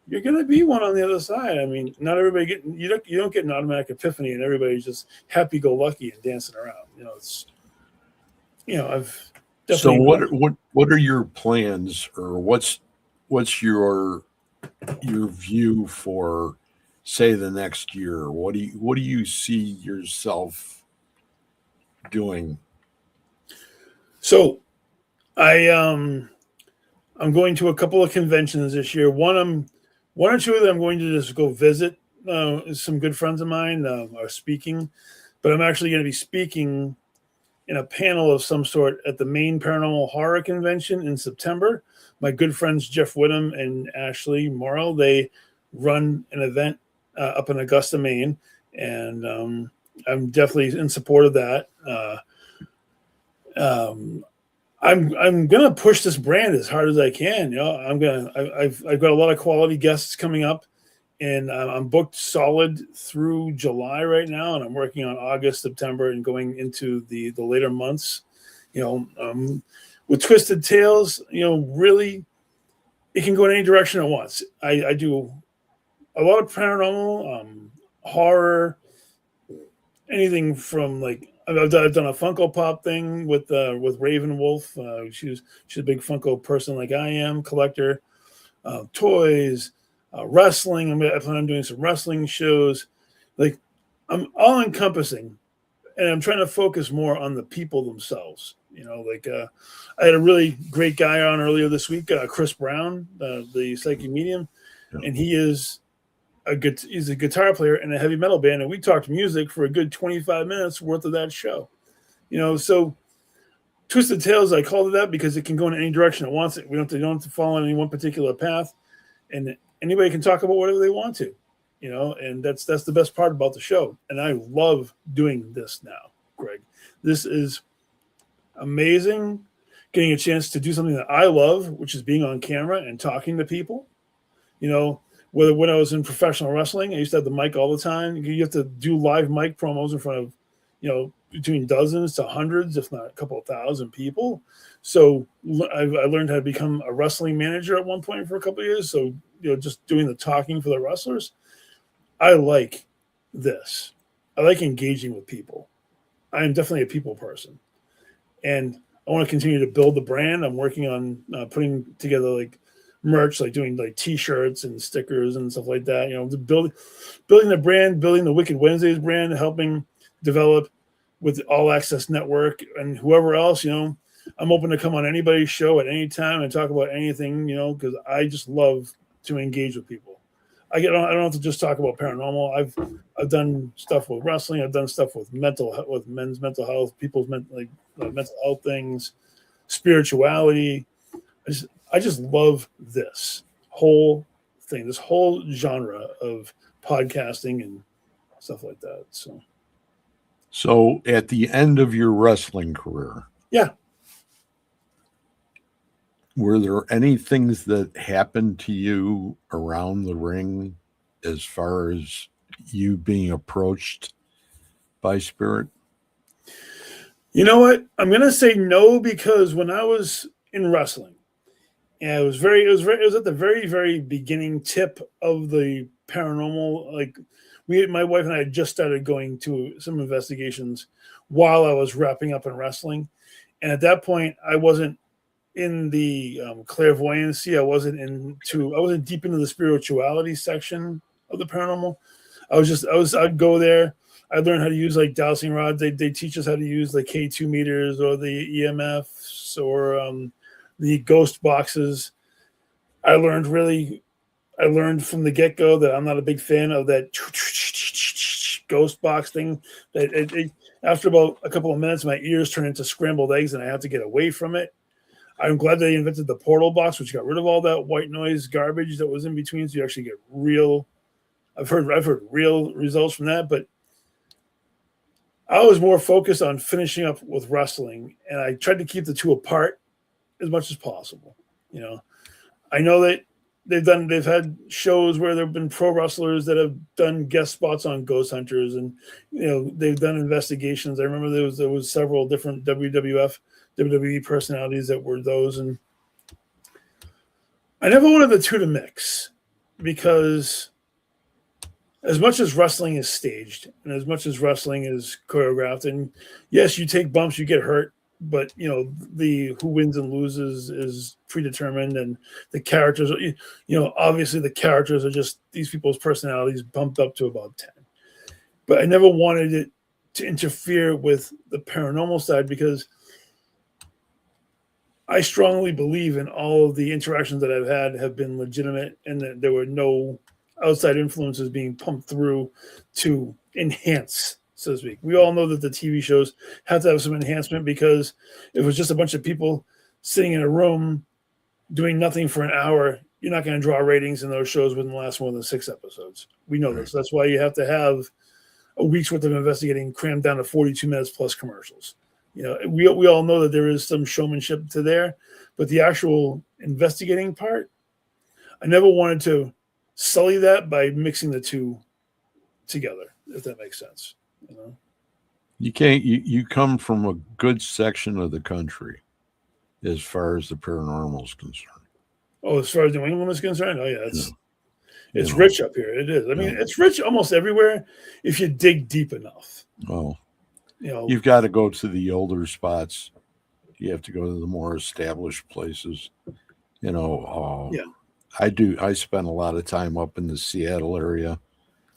you're going to be one on the other side. I mean, not everybody you don't get an automatic epiphany and everybody's just happy go lucky and dancing around. I've so definitely what are your plans, or what's your view for, say, the next year? What do you see yourself doing? so I'm going to a couple of conventions this year. One or two of them I'm going to just go visit. Some good friends of mine are speaking, but I'm actually going to be speaking in a panel of some sort at the Maine Paranormal Horror Convention in September. My good friends Jeff Whittam and Ashley Morrow, they run an event up in Augusta, Maine, and I'm definitely in support of that. Um, I'm gonna push this brand as hard as I can. I've got a lot of quality guests coming up, and I'm booked solid through July right now, and I'm working on August, September, and going into the later months. With Twisted Tales, really, it can go in any direction at once. I do a lot of paranormal, horror, anything from like I've done a Funko Pop thing with Raven Wolf. She's a big Funko person like I am, collector. Toys, wrestling. I plan on doing some wrestling shows. Like I'm all encompassing, and I'm trying to focus more on the people themselves. I had a really great guy on earlier this week, Chris Brown, the psychic medium, and he's a guitar player in a heavy metal band, and we talked music for a good 25 minutes worth of that show. So Twisted Tales, I called it that because it can go in any direction it wants. They don't have to follow on any one particular path, and anybody can talk about whatever they want to, and that's the best part about the show. And I love doing this now, Greg. This is amazing, getting a chance to do something that I love, which is being on camera and talking to people. Whether when I was in professional wrestling, I used to have the mic all the time. You have to do live mic promos in front of, between dozens to hundreds, if not a couple of thousand people. So I learned how to become a wrestling manager at one point for a couple of years. So, just doing the talking for the wrestlers. I like this. I like engaging with people. I am definitely a people person. And I want to continue to build the brand. I'm working on putting together like merch, like doing like T-shirts and stickers and stuff like that. Building the brand, building the Wicked Wednesdays brand, helping develop with All Access Network and whoever else. I'm open to come on anybody's show at any time and talk about anything. Because I just love to engage with people. I don't have to just talk about paranormal. I've done stuff with wrestling. I've done stuff with men's mental health, people's mental health things, spirituality. I just love this whole thing, this whole genre of podcasting and stuff like that. So at the end of your wrestling career, yeah, Were there any things that happened to you around the ring as far as you being approached by spirit? You know what? I'm gonna say no because when I was in wrestling, and it was at the very beginning tip of the paranormal. Like my wife and I had just started going to some investigations while I was wrapping up in wrestling, and at that point, I wasn't in the clairvoyancy. I wasn't deep into the spirituality section of the paranormal. I'd go there. I'd learn how to use like dowsing rods. They teach us how to use the K2 meters or the EMFs or the ghost boxes. I learned from the get go that I'm not a big fan of that ghost box thing. After about a couple of minutes, my ears turn into scrambled eggs, and I have to get away from it. I'm glad they invented the portal box, which got rid of all that white noise garbage that was in between, so you actually get real. I've heard real results from that, but I was more focused on finishing up with wrestling, and I tried to keep the two apart as much as possible. I know that they've had shows where there've been pro wrestlers that have done guest spots on Ghost Hunters, and they've done investigations. I remember there was several different WWE personalities that were those, and I never wanted the two to mix because as much as wrestling is staged and as much as wrestling is choreographed, and yes, you take bumps, you get hurt, but the who wins and loses is predetermined, and the characters are, obviously the characters are just these people's personalities bumped up to about 10. But I never wanted it to interfere with the paranormal side because I strongly believe in all of the interactions that I've had have been legitimate, and that there were no outside influences being pumped through to enhance, so to speak. We all know that the TV shows have to have some enhancement because if it was just a bunch of people sitting in a room doing nothing for an hour, you're not going to draw ratings, and those shows wouldn't last more than 6 episodes. We know this. That's why you have to have a week's worth of investigating crammed down to 42 minutes plus commercials. We all know that there is some showmanship to there, but the actual investigating part, I never wanted to sully that by mixing the two together, if that makes sense. You can't. You come from a good section of the country, as far as the paranormal is concerned. Oh, as far as New England is concerned, oh yeah, it's rich up here. It is. I mean, it's rich almost everywhere if you dig deep enough. Oh. You've got to go to the older spots. You have to go to the more established places. I do. I spend a lot of time up in the Seattle area.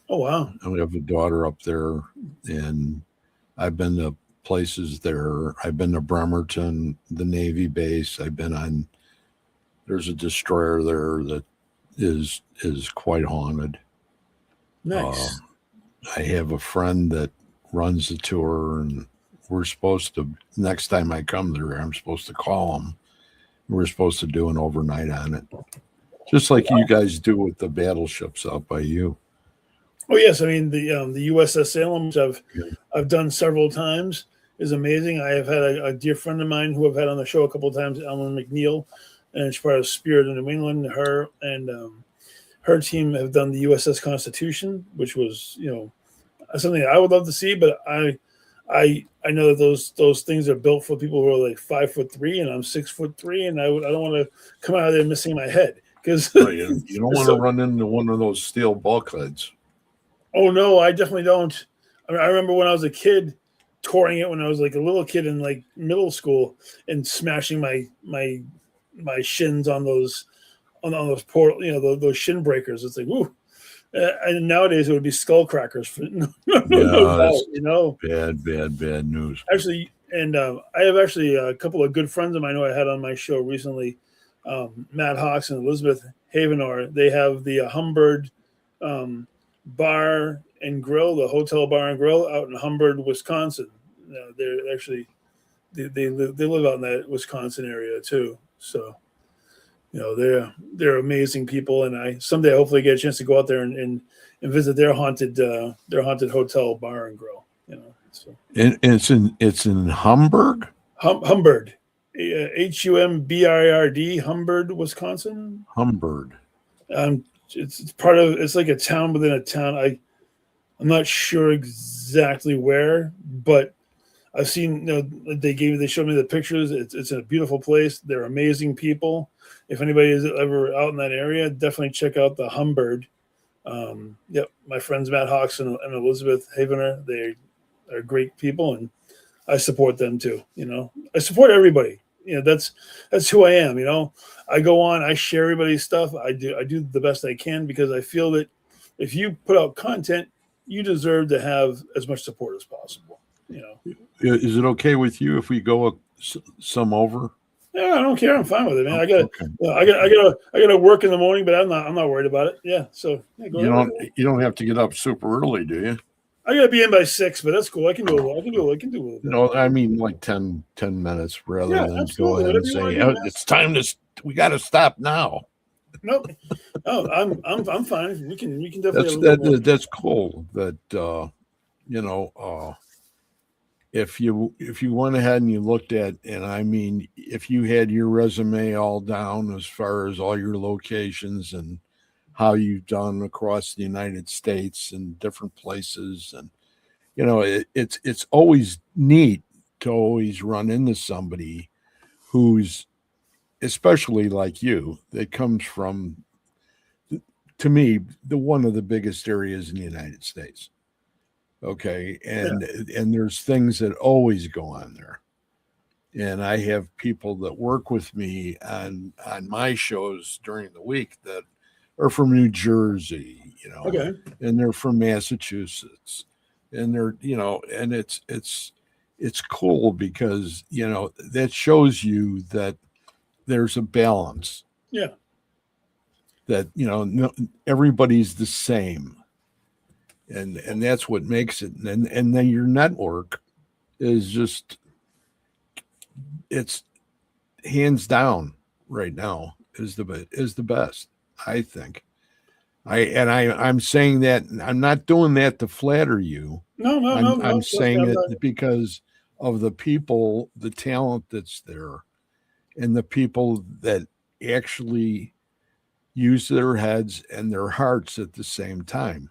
Oh, wow. I have a daughter up there, and I've been to places there. I've been to Bremerton, the Navy base. There's a destroyer there that is quite haunted. Nice. I have a friend that runs the tour, and we're supposed to, next time I come there, I'm supposed to call him. We're supposed to do an overnight on it, just like you guys do with the battleships out by you. Oh yes, I mean the USS Salem, which I've done several times, is amazing. I have had a dear friend of mine who I've had on the show a couple of times, Ellen McNeil, and she's part of Spirit of New England. Her and her team have done the USS Constitution, which was something I would love to see, but I know that those things are built for people who are like 5'3", and I'm 6'3", and I don't want to come out of there missing my head because you don't want to run into one of those steel bulkheads. Oh no, I definitely don't. I remember when I was a kid, touring it when I was like a little kid in like middle school, and smashing my shins on those those shin breakers. It's like ooh. And nowadays it would be skull crackers. No doubt, Bad news. Actually, and I have actually a couple of good friends of mine who I had on my show recently, Matt Hawks and Elizabeth Havenor. They have the Humbird Bar and Grill, the Hotel Bar and Grill out in Humbird, Wisconsin. They're actually they live out in that Wisconsin area too. So. They're amazing people, and I someday hopefully get a chance to go out there and visit their haunted hotel bar and grill. So. And it's in Hamburg. Humbird. Humbird, Humbird, Wisconsin. Humbird. It's part of, it's like a town within a town. I'm not sure exactly where, but I've seen, they showed me the pictures. It's a beautiful place. They're amazing people. If anybody is ever out in that area, definitely check out the Humbird. Yep, my friends Matt Hawks and Elizabeth Havener, they are great people, and I support them too. I support everybody. That's who I am. I go on, I share everybody's stuff. I do the best I can, because I feel that if you put out content, you deserve to have as much support as possible. Is it okay with you if we go some over? Yeah, I don't care. I'm fine with it, man. Okay. I got to work in the morning, but I'm not worried about it. Yeah. So yeah, You don't have to get up super early, do you? I got to be in by 6, but that's cool. I can do it. I can do it. No, I mean like 10 minutes rather than absolutely. go ahead and say, it's time we got to stop now. Nope. Oh, I'm fine. We can definitely. That's cool. That if you went ahead and you looked at, and I mean, if you had your resume all down as far as all your locations and how you've done across the United States and different places, and it's always neat to always run into somebody who's, especially like you, that comes from, to me, one of the biggest areas in the United States. Okay. And there's things that always go on there. And I have people that work with me on my shows during the week that are from New Jersey, Okay. and they're from Massachusetts, and they're, and it's cool because, that shows you that there's a balance. Yeah. That, everybody's the same. And that's what makes it. And then your network is just, it's hands down right now is the best, I think. I'm saying that I'm not doing that to flatter you. No. I'm saying it because of the people, the talent that's there, and the people that actually use their heads and their hearts at the same time.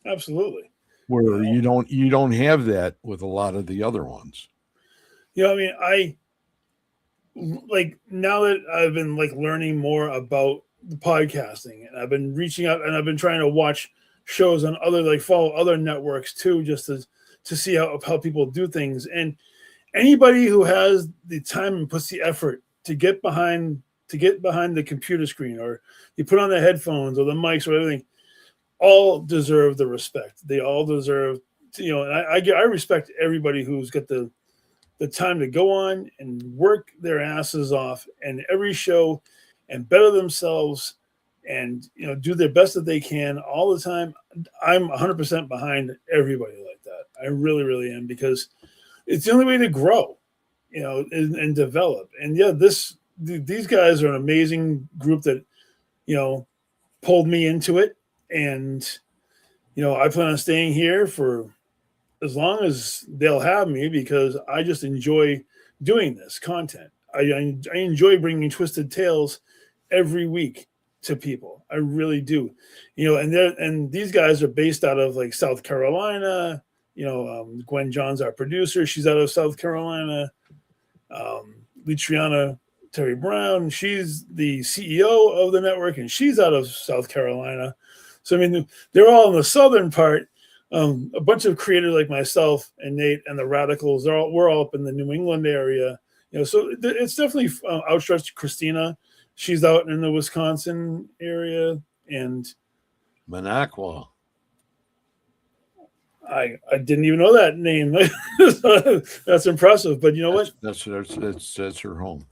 Absolutely. Where you don't have that with a lot of the other ones. I mean, I like, now that I've been like learning more about the podcasting, and I've been reaching out, and I've been trying to watch shows on follow other networks too, just to see how people do things. And anybody who has the time and puts the effort to get behind the computer screen, or you put on the headphones or the mics or everything, all deserve the respect. They all deserve to, and I respect everybody who's got the time to go on and work their asses off and every show and better themselves and, do their best that they can all the time. I'm 100% behind everybody like that. I really, really am, because it's the only way to grow, and develop. And yeah, these guys are an amazing group that, pulled me into it. And, I plan on staying here for as long as they'll have me, because I just enjoy doing this content. I enjoy bringing Twisted Tales every week to people. I really do. And these guys are based out of like South Carolina. Gwen John's our producer. She's out of South Carolina. Luciana Terry Brown, she's the CEO of the network, and she's out of South Carolina. So, I mean, they're all in the southern part. A bunch of creators like myself and Nate and the Radicals, we're all up in the New England area. So it's definitely outstretched. Christina, she's out in the Wisconsin area, and Minocqua. I didn't even know that name. That's impressive. But you know what? That's her home.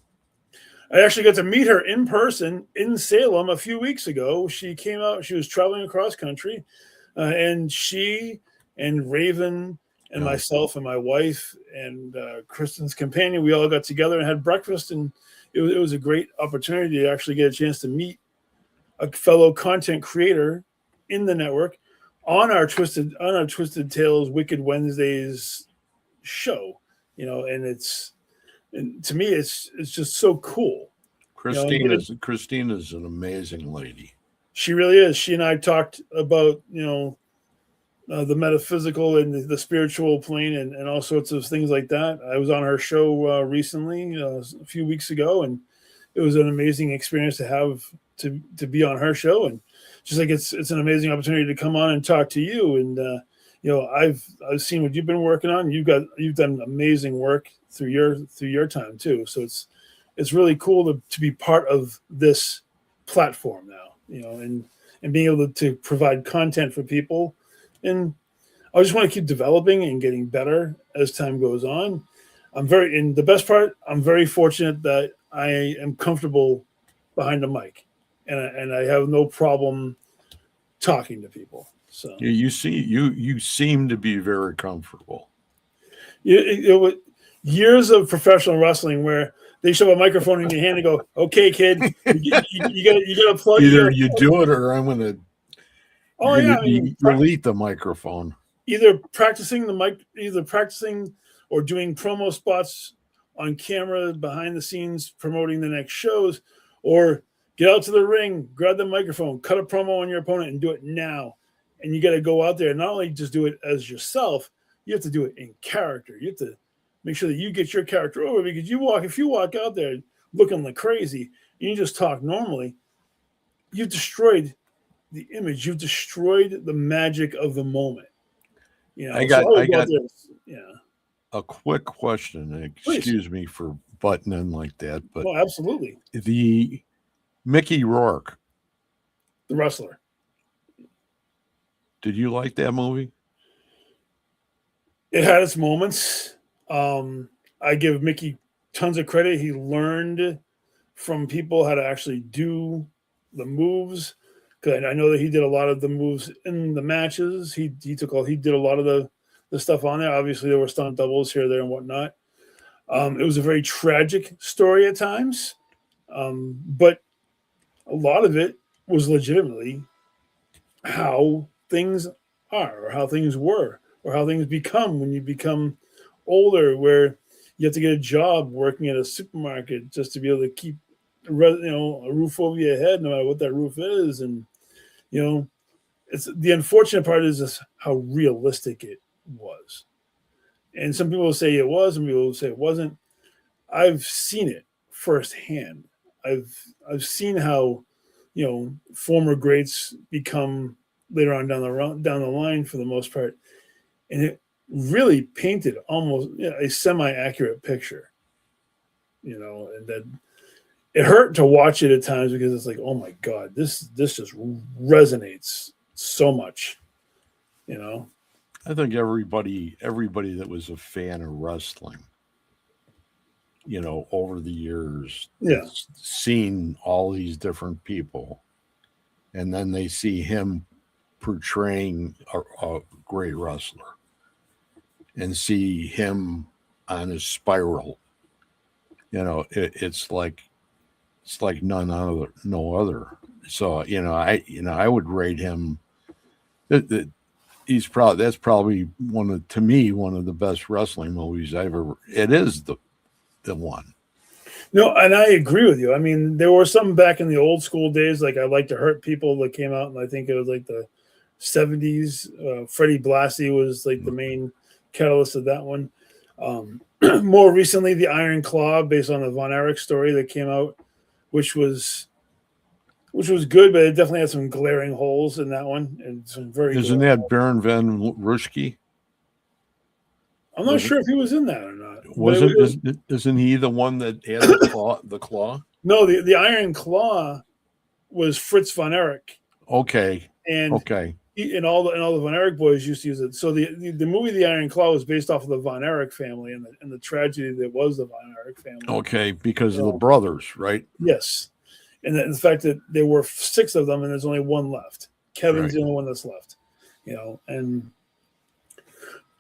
I actually got to meet her in person in Salem a few weeks ago. She came out. She was traveling across country, and she and Raven and myself and my wife and Kristen's companion, we all got together and had breakfast, and it was a great opportunity to actually get a chance to meet a fellow content creator in the network on our Twisted Tales Wicked Wednesdays show. And And to me, it's just so cool. Christina's an amazing lady. She really is. She and I talked about, the metaphysical and the spiritual plane and all sorts of things like that. I was on her show recently, a few weeks ago, and it was an amazing experience to have to be on her show. And just like it's an amazing opportunity to come on and talk to you. And I've seen what you've been working on. You've done amazing work through your time too. So it's really cool to be part of this platform now, and being able to provide content for people. And I just want to keep developing and getting better as time goes on. And the best part, I'm very fortunate that I am comfortable behind a mic, and I have no problem talking to people. So you seem to be very comfortable. Years of professional wrestling where they shove a microphone in your hand and go, "Okay, kid, you gotta plug." Either you do it, or I'm gonna. Oh yeah, delete the microphone. Either practicing or doing promo spots on camera behind the scenes, promoting the next shows, or get out to the ring, grab the microphone, cut a promo on your opponent, and do it now. And you got to go out there and not only just do it as yourself, you have to do it in character. You have to make sure that you get your character over, because if you walk out there looking like crazy and you just talk normally, you've destroyed the image. You've destroyed the magic of the moment. I got a quick question. Excuse me for butting in like that, but absolutely. The Mickey Rourke, the wrestler. Did you like that movie? It had its moments. I give Mickey tons of credit. He learned from people how to actually do the moves. Because I know that he did a lot of the moves in the matches. He did a lot of the stuff on there. Obviously, there were stunt doubles here, there, and whatnot. It was a very tragic story at times, but a lot of it was legitimately how things are, or how things were, or how things become when you become older, where you have to get a job working at a supermarket just to be able to keep a roof over your head, no matter what that roof is. And it's the unfortunate part is just how realistic it was. And some people will say it was, and people will say it wasn't. I've seen it firsthand. I've seen how former greats become later on down the line for the most part, and it really painted almost a semi-accurate picture. And then it hurt to watch it at times, because it's like, oh my God, this just resonates so much. I think everybody that was a fan of wrestling, over the years, seen all these different people, and then they see him portraying a great wrestler and see him on his spiral. It's like no other. So I would rate him. That's probably one of the best wrestling movies I've ever. It is the one. No, and I agree with you. I mean, there were some back in the old school days, like I Like to Hurt People, that came out, and I think it was like the 70s. Freddie Blassie was like the main catalyst of that one. More recently, the Iron Claw, based on the Von Erich story that came out, which was good, but it definitely had some glaring holes in that one, and some very. Isn't that Baron van Rushke? I'm not sure if he was in that or not. Isn't he the one that had the claw? No, the Iron Claw was Fritz Von Erich. Okay. And okay. And all the Von Erich boys used to use it. So the movie The Iron Claw was based off of the Von Erich family and the tragedy that was the Von Erich family. Okay, because of the brothers, right? Yes. And the fact that there were 6 of them and there's only one left. Kevin's the only one that's left. And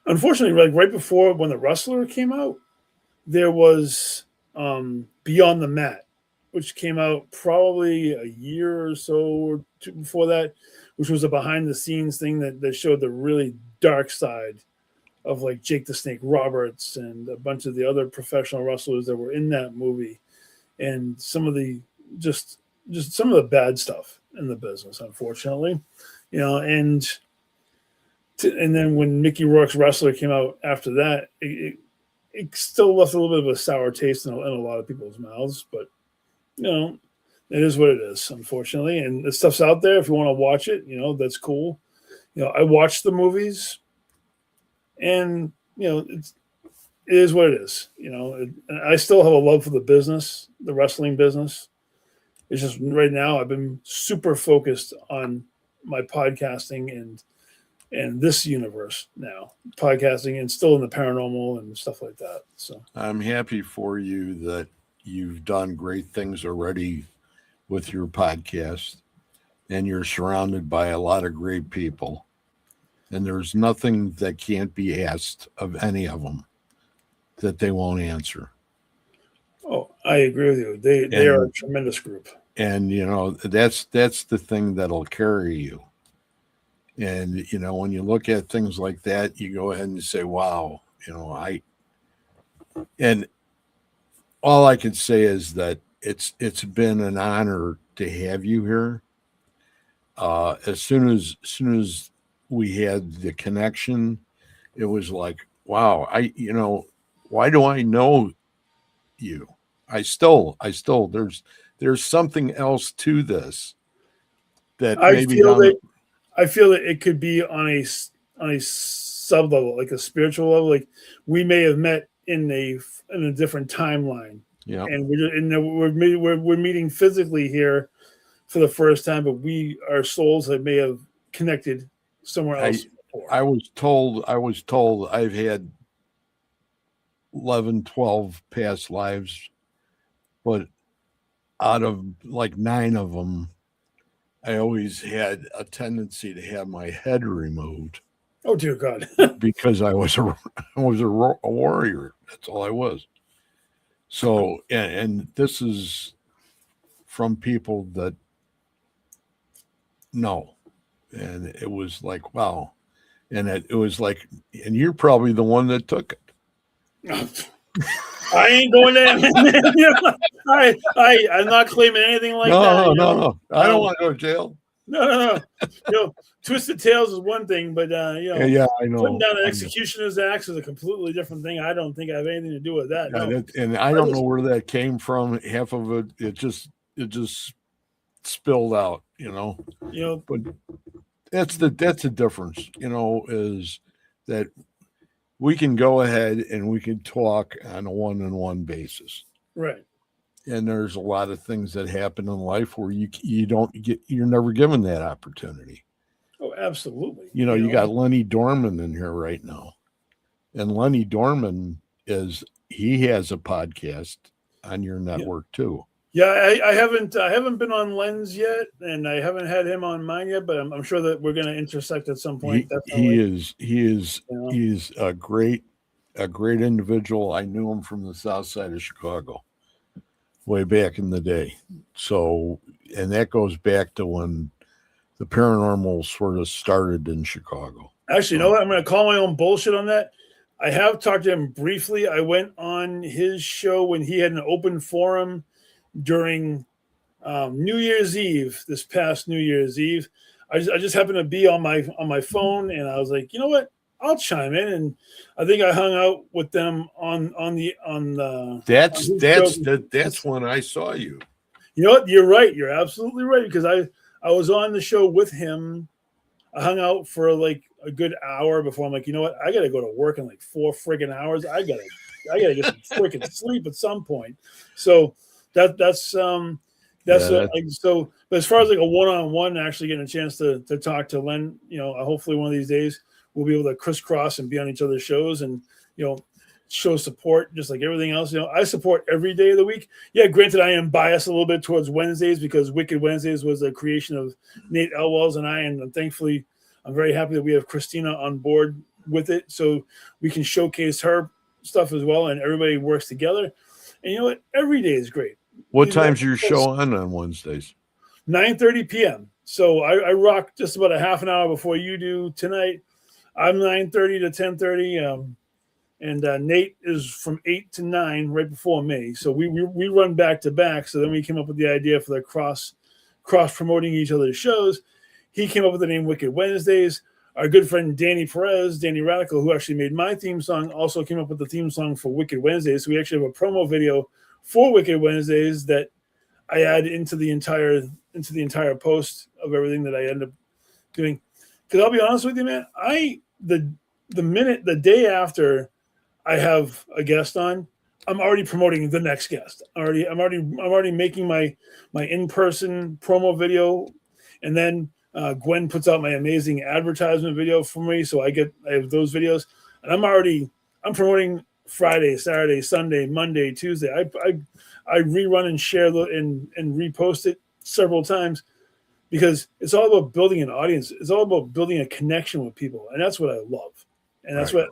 unfortunately, like right before when The Wrestler came out, there was Beyond the Mat, which came out probably a year or so or 2 before that, which was a behind-the-scenes thing that showed the really dark side of like Jake the Snake Roberts and a bunch of the other professional wrestlers that were in that movie, and some of the just some of the bad stuff in the business, unfortunately, and then when Mickey Rourke's Wrestler came out after that, it still left a little bit of a sour taste in a lot of people's mouths, but it is what it is, unfortunately. And the stuff's out there if you want to watch it, that's cool. I watched the movies, and it is what it is. I still have a love for the business, the wrestling business. It's just right now I've been super focused on my podcasting and this universe now, podcasting and still in the paranormal and stuff like that. So I'm happy for you that you've done great things already with your podcast, and you're surrounded by a lot of great people, and there's nothing that can't be asked of any of them that they won't answer. Oh, I agree with you. They are a tremendous group. And that's the thing that'll carry you. And when you look at things like that, you go ahead and say, wow, and all I can say is that it's been an honor to have you here. As soon as we had the connection, it was like, wow, why do I know you? I still there's something else to this that I feel that it could be on a sub level, like a spiritual level. Like we may have met in a different timeline. Yeah. And we're meeting physically here for the first time, but our souls may have connected somewhere else before. I was told I've had 11, 12 past lives, but out of like 9 of them, I always had a tendency to have my head removed. Oh dear God! Because I was a warrior. That's all I was. So, and this is from people that know, and it was like, wow, and it was like, and you're probably the one that took it. I ain't going there. I'm not claiming anything like that. No. I don't want to go to jail. No. Twisted tails is one thing, but yeah, I know. Putting down an executioner's axe is a completely different thing. I don't think I have anything to do with that. Yeah, and I don't know where that came from. Half of it just spilled out, But that's the difference, is that we can go ahead and we can talk on a one-on-one basis. Right. And there's a lot of things that happen in life where you're never given that opportunity. Oh, absolutely. You got Lenny Dorman in here right now. And Lenny Dorman he has a podcast on your network too. Yeah, I haven't been on Len's yet, and I haven't had him on mine yet, but I'm sure that we're going to intersect at some point. He is a great individual. I knew him from the south side of Chicago way back in the day. So, and that goes back to when the paranormal sort of started in Chicago. Actually, you know what? I'm going to call my own bullshit on that. I have talked to him briefly. I went on his show when he had an open forum during New Year's Eve, this past New Year's Eve. I just happened to be on my phone, and I was like, you know what? I'll chime in, and I think I hung out with them on the. That's when I saw you. You know what? You're right. You're absolutely right, because I was on the show with him. I hung out for like a good hour before I'm like, you know what? I got to go to work in like 4 friggin' hours. I gotta get some freaking sleep at some point. So that's but as far as like a one-on-one, actually getting a chance to talk to Len, hopefully one of these days we'll be able to crisscross and be on each other's shows and show support just like everything else. I support every day of the week. Yeah, granted, I am biased a little bit towards Wednesdays because Wicked Wednesdays was a creation of Nate Elwells and I, and thankfully I'm very happy that we have Christina on board with it, so we can showcase her stuff as well, and everybody works together. And you know what? Every day is great. What time's your show on Wednesdays? 9:30 p.m. So I rock just about a half an hour before you do tonight. I'm 9:30 to 10:30. And Nate is from 8 to 9, right before me. So we run back to back. So then we came up with the idea for the cross promoting each other's shows. He came up with the name Wicked Wednesdays. Our good friend Danny Radical, who actually made my theme song, also came up with the theme song for Wicked Wednesdays. So we actually have a promo video for Wicked Wednesdays that I add into the entire post of everything that I end up doing. Because I'll be honest with you, man, the day after I have a guest on, I'm already promoting the next guest. I'm already making my in-person promo video, and then Gwen puts out my amazing advertisement video for me, so I have those videos, and I'm promoting Friday, Saturday, Sunday, Monday, Tuesday. I rerun and share and repost it several times because it's all about building an audience. It's all about building a connection with people, and that's what I love, and that's right.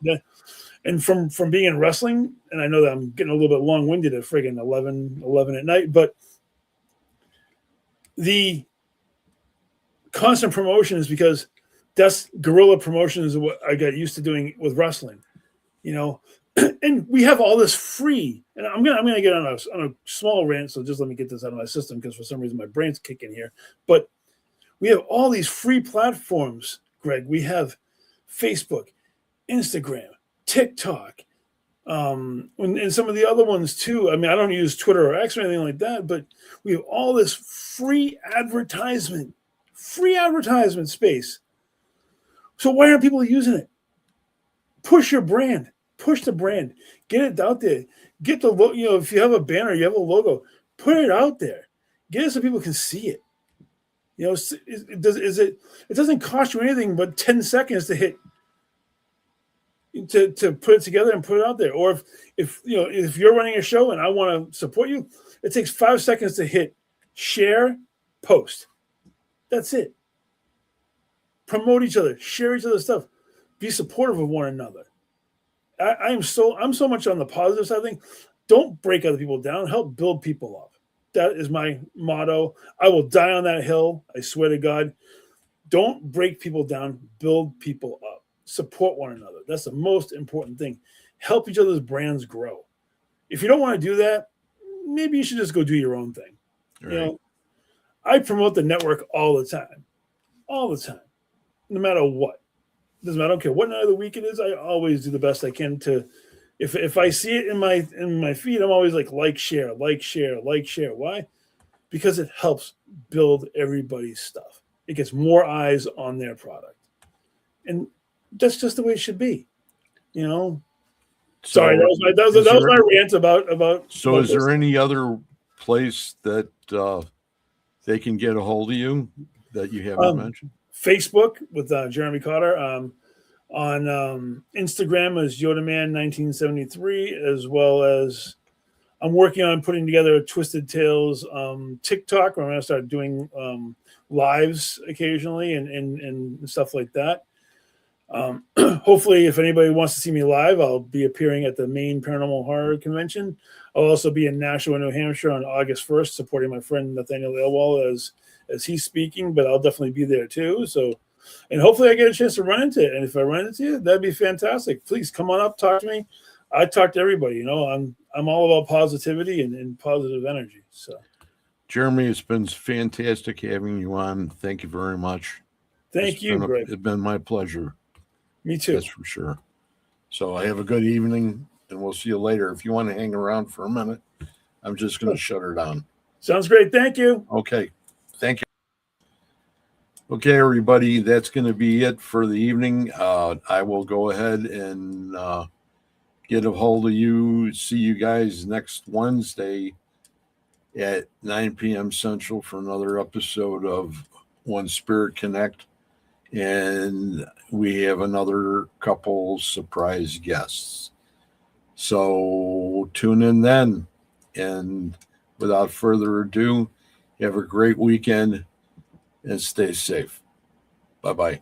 And from being in wrestling, and I know that I'm getting a little bit long-winded at friggin' 11 at night, but the constant promotion is because that's guerrilla promotion is what I got used to doing with wrestling, and we have all this free, and I'm gonna get on a small rant, so just let me get this out of my system because for some reason my brain's kicking here, but we have all these free platforms, Greg. We have Facebook, Instagram, TikTok, and some of the other ones too. I mean, I don't use Twitter or X or anything like that, but we have all this free advertisement space. So why aren't people using it? Push your brand, push the brand, get it out there. Get the if you have a banner, you have a logo, put it out there. Get it so people can see it. It doesn't cost you anything but 10 seconds to hit. To put it together and put it out there, or if you're running a show and I want to support you, it takes 5 seconds to hit share, post. That's it. Promote each other, share each other's stuff, be supportive of one another. I'm so much on the positive side of things. Don't break other people down. Help build people up. That is my motto. I will die on that hill. I swear to God. Don't break people down. Build people up. Support one another. That's the most important thing. Help each other's brands grow. If you don't want to do that, maybe you should just go do your own thing. Right. I promote the network all the time, no matter what. Doesn't matter. I don't care what night of the week it is. I always do the best I can to. If I see it in my feed, I'm always like share. Why? Because it helps build everybody's stuff. It gets more eyes on their product, and that's just the way it should be, Sorry, that was my rant about. So, is there any other place that they can get a hold of you that you haven't mentioned? Facebook with Jeremy Cotter. On Instagram is YodaMan1973, as well as I'm working on putting together a Twisted Tales TikTok where I'm going to start doing lives occasionally and stuff like that. Hopefully, if anybody wants to see me live, I'll be appearing at the Maine Paranormal Horror Convention. I'll also be in Nashua, New Hampshire on August 1st, supporting my friend Nathaniel Ailwall as he's speaking, but I'll definitely be there too. So, and hopefully I get a chance to run into it. And if I run into you, that'd be fantastic. Please come on up, talk to me. I talk to everybody. I'm all about positivity and positive energy. So, Jeremy, it's been fantastic having you on. Thank you very much. Thank you, Greg. It's been my pleasure. Me too. That's for sure. So I have a good evening, and we'll see you later. If you want to hang around for a minute, I'm just going to shut her down. Sounds great. Thank you. Okay. Thank you. Okay, everybody, that's going to be it for the evening. I will go ahead and get a hold of you. See you guys next Wednesday at 9 p.m. Central for another episode of One Spirit Connect. And we have another couple surprise guests. So tune in then. And without further ado, have a great weekend and stay safe. Bye-bye.